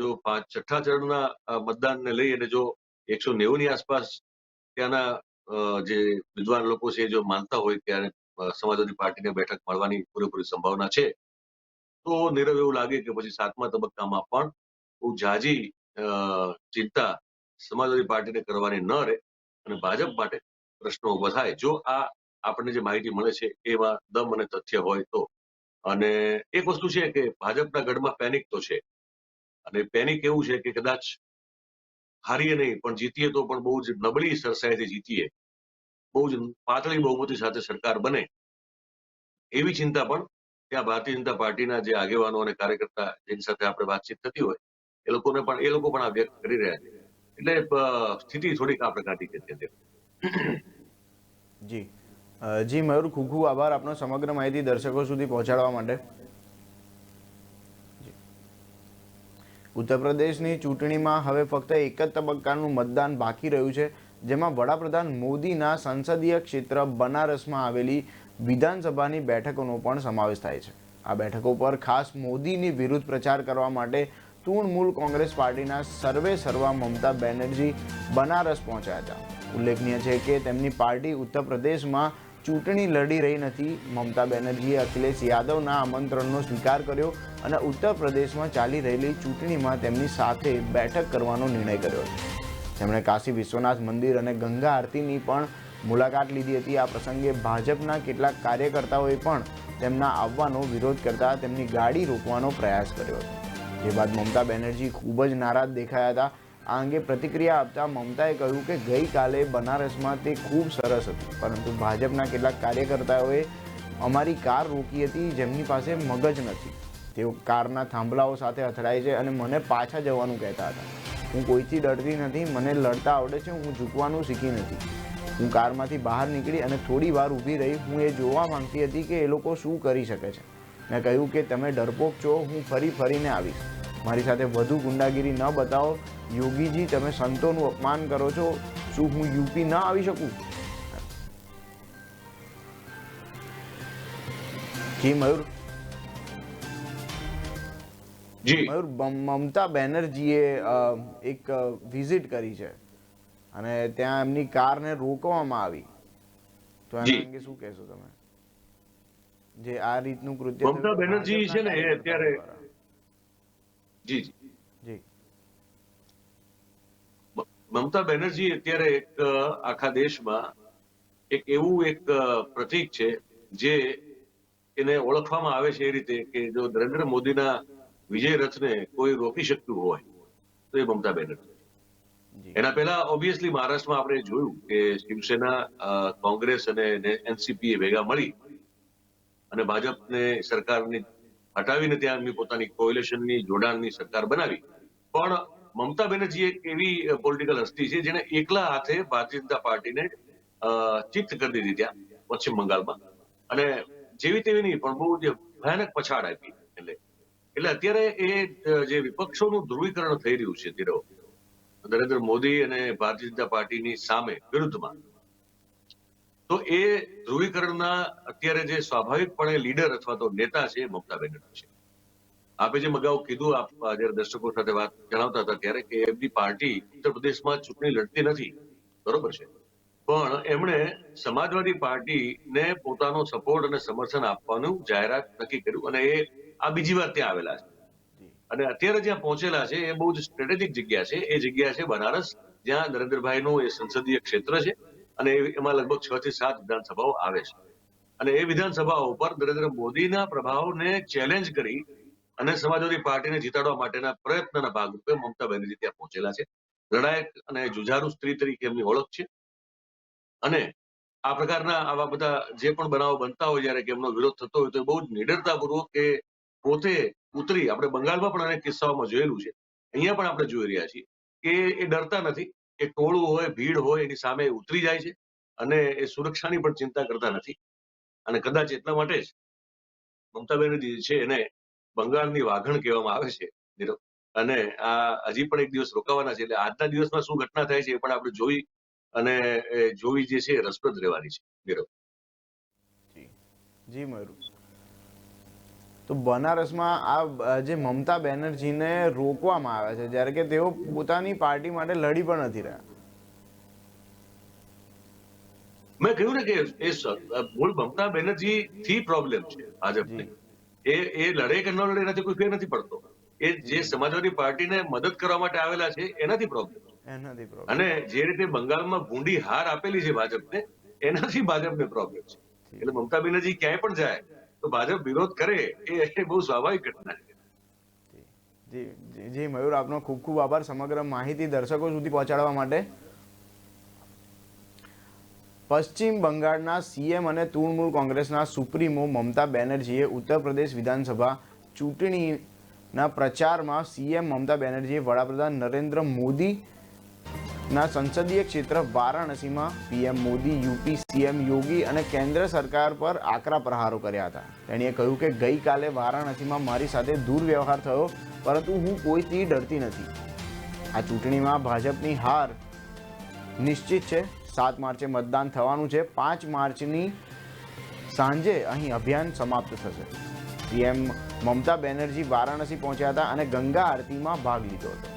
જો છઠ્ઠા ચરણના મતદાનને લઈ અને જો 190ની આસપાસ ત્યાંના જે વિદ્વાન લોકો છે જો માનતા હોય ત્યારે સમાજવાદી પાર્ટીને બેઠક મળવાની પૂરેપૂરી સંભાવના છે, તો નીરવ એવું લાગે કે પછી 7મા તબક્કામાં પણ બહુ ઝાઝી ચિંતા સમાજવાદી પાર્ટીને કરવાની ન રહે અને ભાજપ માટે પ્રશ્નો ઉભા થાય, જો આ આપણને જે માહિતી મળે છે એમાં દમ અને તથ્ય હોય તો. અને એક વસ્તુ છે કે ભાજપના ગઢમાં પેનિક તો છે, અને પેનિક એવું છે કે કદાચ હારીએ નહીં પણ જીતીએ તો પણ બહુ જ નબળી સરસાઈથી જીતીએ, બહુ જ પાતળી બહુમતી સાથે સરકાર બને, એવી ચિંતા પણ ત્યાં ભારતીય જનતા પાર્ટીના જે આગેવાનો અને કાર્યકર્તા જેની સાથે આપણે વાતચીત થતી હોય એ લોકો પણ આ વ્યક્ત કરી રહ્યા છે. એટલે સ્થિતિ થોડીક આ પ્રકારની છે અત્યારે. જી જી મયુર, ખૂબ ખૂબ આભાર આપનો સમગ્ર માહિતી દર્શકો સુધી પહોંચાડવા માટે. ઉત્તર પ્રદેશની ચૂંટણીમાં હવે ફક્ત એક જ તબક્કાનું મતદાન બાકી રહ્યું છે, જેમાં વડાપ્રધાન મોદીના સંસદીય ક્ષેત્ર બનારસમાં આવેલી વિધાનસભાની બેઠકોનો પણ સમાવેશ થાય છે. આ બેઠકો પર ખાસ મોદીની વિરુદ્ધ પ્રચાર કરવા માટે તૃણમૂલ કોંગ્રેસ પાર્ટીના સર્વેસર્વા મમતા બેનર્જી બનારસ પહોંચ્યા હતા. ઉલ્લેખનીય છે કે તેમની પાર્ટી ઉત્તર પ્રદેશમાં ચૂંટણી લડી રહી નથી. મમતા બેનર્જીએ અખિલેશ યાદવના આમંત્રણનો સ્વીકાર કર્યો અને ઉત્તર પ્રદેશમાં ચાલી રહેલી ચૂંટણીમાં તેમની સાથે બેઠક કરવાનો નિર્ણય કર્યો હતો. તેમણે કાશી વિશ્વનાથ મંદિર અને ગંગા આરતીની પણ મુલાકાત લીધી હતી. આ પ્રસંગે ભાજપના કેટલાક કાર્યકર્તાઓએ પણ તેમના આવવાનો વિરોધ કરતા તેમની ગાડી રોકવાનો પ્રયાસ કર્યો હતો. જે બાદ મમતા બેનર્જી ખૂબ જ નારાજ દેખાયા હતા. આ અંગે પ્રતિક્રિયા આપતા મમતાએ કહ્યું કે ગઈકાલે બનારસમાં તે ખૂબ સરસ હતું, પરંતુ ભાજપના કેટલાક કાર્યકર્તાઓએ અમારી કાર રોકી હતી, જેમની પાસે મગજ નથી. તેઓ કારના થાંભલાઓ સાથે અથડાય છે અને મને પાછા જવાનું કહેતા હતા. હું કોઈથી ડરતી નથી, મને લડતા આવડે છે, હું ઝૂકવાનું શીખી નથી. હું કારમાંથી બહાર નીકળી અને થોડી વાર ઊભી રહી. હું એ જોવા માંગતી હતી કે એ લોકો શું કરી શકે છે. મેં કહ્યું કે તમે ડરપોક છો, હું ફરીને આવીશ. મારી સાથે વધુ ગુંડાગીરી ન બતાવો. યોગીજી, તમે સંતોનું અપમાન કરો છો. શું હું યુપી ન આવી શકું? જી મયુર. મયુર, મમતા બેનર્જીએ એક વિઝિટ કરી છે અને ત્યાં એમની કારને રોકવામાં આવી, તો એના અંગે શું કહેશો તમે? જે આ રીતનું કૃત્ય મમતા બેનર્જી છે ને એ અત્યારે જી જી મમતા બેનર્જી અત્યારે એક આખા દેશમાં એક એવું એક પ્રતીક છે જે એને ઓળખવામાં આવે છે એ રીતે કે જો નરેન્દ્ર મોદીના વિજય રથને કોઈ રોકી શકતું હોય તો એ મમતા બેનર્જી. એના પહેલા ઓબ્વિયસલી મહારાષ્ટ્રમાં આપણે જોયું કે શિવસેના, કોંગ્રેસ અને એનસીપી ભેગા મળી અને ભાજપને સરકારની હટાવીને ત્યાં એમની પોતાની કોએલિશનની જોડાણની સરકાર બનાવી. પણ મમતા બેનર્જી એક એવી પોલિટિકલ હસ્તી છે જેને એકલા હાથે ભારતીય જનતા પાર્ટીને ચિત્ત કરી દીધી ત્યાં પશ્ચિમ બંગાળમાં, અને જેવી તેવી નહીં પણ બહુ જ ભયાનક પછાડ આપી. એટલે અત્યારે એ જે વિપક્ષોનું ધ્રુવીકરણ થઈ રહ્યું છે ધીરો નરેન્દ્ર મોદી અને ભારતીય જનતા પાર્ટીની સામે વિરુદ્ધમાં, તો એ ધ્રુવીકરણના અત્યારે જે સ્વાભાવિકપણે લીડર અથવા તો નેતા છે મમતા બેનર્જી છે. આપે જેમ અગાઉ કીધું, આપ જયારે દર્શકો સાથે વાત જણાવતા હતા ત્યારે કે એમની પાર્ટી ઉત્તર પ્રદેશમાં ચૂંટણી લડતી નથી, બરોબર છે, પણ એમણે સમાજવાદી પાર્ટીને પોતાનો સપોર્ટ અને સમર્થન આપવાનું જાહેરાત નક્કી કર્યું અને એ આ બીજી વાર ત્યાં આવેલા છે. અને અત્યારે જ્યાં પહોંચેલા છે એ બહુ જ સ્ટ્રેટેજિક જગ્યા છે. એ જગ્યા છે બનારસ, જ્યાં નરેન્દ્રભાઈનું એ સંસદીય ક્ષેત્ર છે અને એમાં લગભગ 6 થી 7 વિધાનસભાઓ આવે છે. અને એ વિધાનસભાઓ પર નરેન્દ્ર મોદીના પ્રભાવને ચેલેન્જ કરી અને સમાજવાદી પાર્ટીને જીતાડવા માટેના પ્રયત્નના ભાગરૂપે મમતા બેનર્જી ત્યાં પહોંચેલા છે. લડાયક અને જુઝારુ સ્ત્રી તરીકે એમની ઓળખ છે. અને આ પ્રકારના આવા બધા જે પણ બનાવો બનતા હોય જ્યારે કે એમનો વિરોધ થતો હોય તો બહુ જ નિડરતાપૂર્વક એ પોતે ઉતરી, આપણે બંગાળમાં પણ અનેક કિસ્સાઓમાં જોયેલું છે, અહીંયા પણ આપણે જોઈ રહ્યા છીએ કે એ ડરતા નથી. એ ટોળું હોય, ભીડ હોય, એની સામે ઉતરી જાય છે અને એ સુરક્ષાની પણ ચિંતા કરતા નથી. અને કદાચ એટલા માટે જ મમતા બેનર્જી છે એને બંગાળની વાઘણ કહેવામાં આવે છે નીરવ. અને આ હજી પણ એક દિવસ રોકાવાના છે, એટલે આજના દિવસમાં શું ઘટના થાય છે એ પણ આપણે જોવી જે છે એ રસપ્રદ રહેવાની છે નીરવ. જી મયુર, તો બનારસમાં આ જે મમતા બેનર્જીને રોકવામાં આવે છે, જ્યારે કે તેઓ પોતાની પાર્ટી માટે લડી પણ નથી રહ્યા. મેં કહ્યું ને કે એ મૂળ મમતા બેનર્જી થી પ્રોબ્લેમ છે ભાજપને. એ લડે કે ન લડે એનાથી કોઈ ફેર નથી પડતો. એ જે સમાજવાદી પાર્ટીને મદદ કરવા માટે આવેલા છે એનાથી પ્રોબ્લેમ. અને જે રીતે બંગાળમાં ભૂંડી હાર આપેલી છે ભાજપને, એનાથી ભાજપને પ્રોબ્લેમ છે. એટલે મમતા બેનર્જી ક્યાંય પણ જાય તો ભાજપ વિરોધ કરે એ બહુ સ્વાભાવિક ઘટના છે. જી મયુર, આપનો ખૂબ ખૂબ આભાર સમગ્ર માહિતી દર્શકો સુધી પહોંચાડવા માટે. પશ્ચિમ બંગાળના સીએમ અને તૃણમૂલ કોંગ્રેસના સુપ્રીમો મમતા બેનર્જીએ ઉત્તર પ્રદેશ વિધાનસભા ચૂંટણીના પ્રચારમાં સીએમ મમતા બેનર્જીએ વડાપ્રધાન નરેન્દ્ર મોદીના સંસદીય ક્ષેત્ર વારાણસીમાં પીએમ મોદી, યુપી સીએમ યોગી અને કેન્દ્ર સરકાર પર આકરા પ્રહારો કર્યા હતા. તેણીએ કહ્યું કે ગઈકાલે વારાણસીમાં મારી સાથે દુર્વ્યવહાર થયો, પરંતુ હું કોઈથી ડરતી નથી. આ ચૂંટણીમાં ભાજપની હાર નિશ્ચિત છે. 7 માર્ચે મતદાન થવાનું છે. 5 માર્ચની સાંજે અહીં અભિયાન સમાપ્ત થશે. પીએમ મમતા બેનર્જી વારાણસી પહોંચ્યા હતા અને ગંગા આરતીમાં ભાગ લીધો હતો.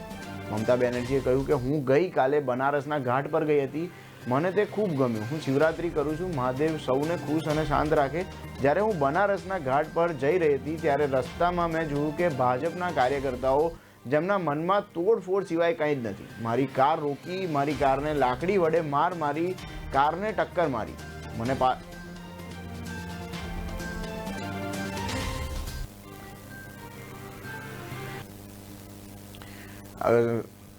મમતા બેનર્જીએ કહ્યું કે હું ગઈકાલે બનારસના ઘાટ પર ગઈ હતી. મને તે ખૂબ ગમ્યું. હું શિવરાત્રી કરું છું. મહાદેવ સૌને ખુશ અને શાંત રાખે. જ્યારે હું બનારસના ઘાટ પર જઈ રહી હતી ત્યારે રસ્તામાં મેં જોયું કે ભાજપના કાર્યકર્તાઓ જેમના મનમાં તોડફોડ સિવાય કંઈ જ નથી. મારી કાર રોકી, મારી કારને લાકડી વડે મારી કારને ટક્કર મારી. મને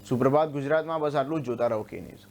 સુપ્રભાત ગુજરાતમાં બસ આટલું જ. જોતા રહો કે ન્યૂઝ.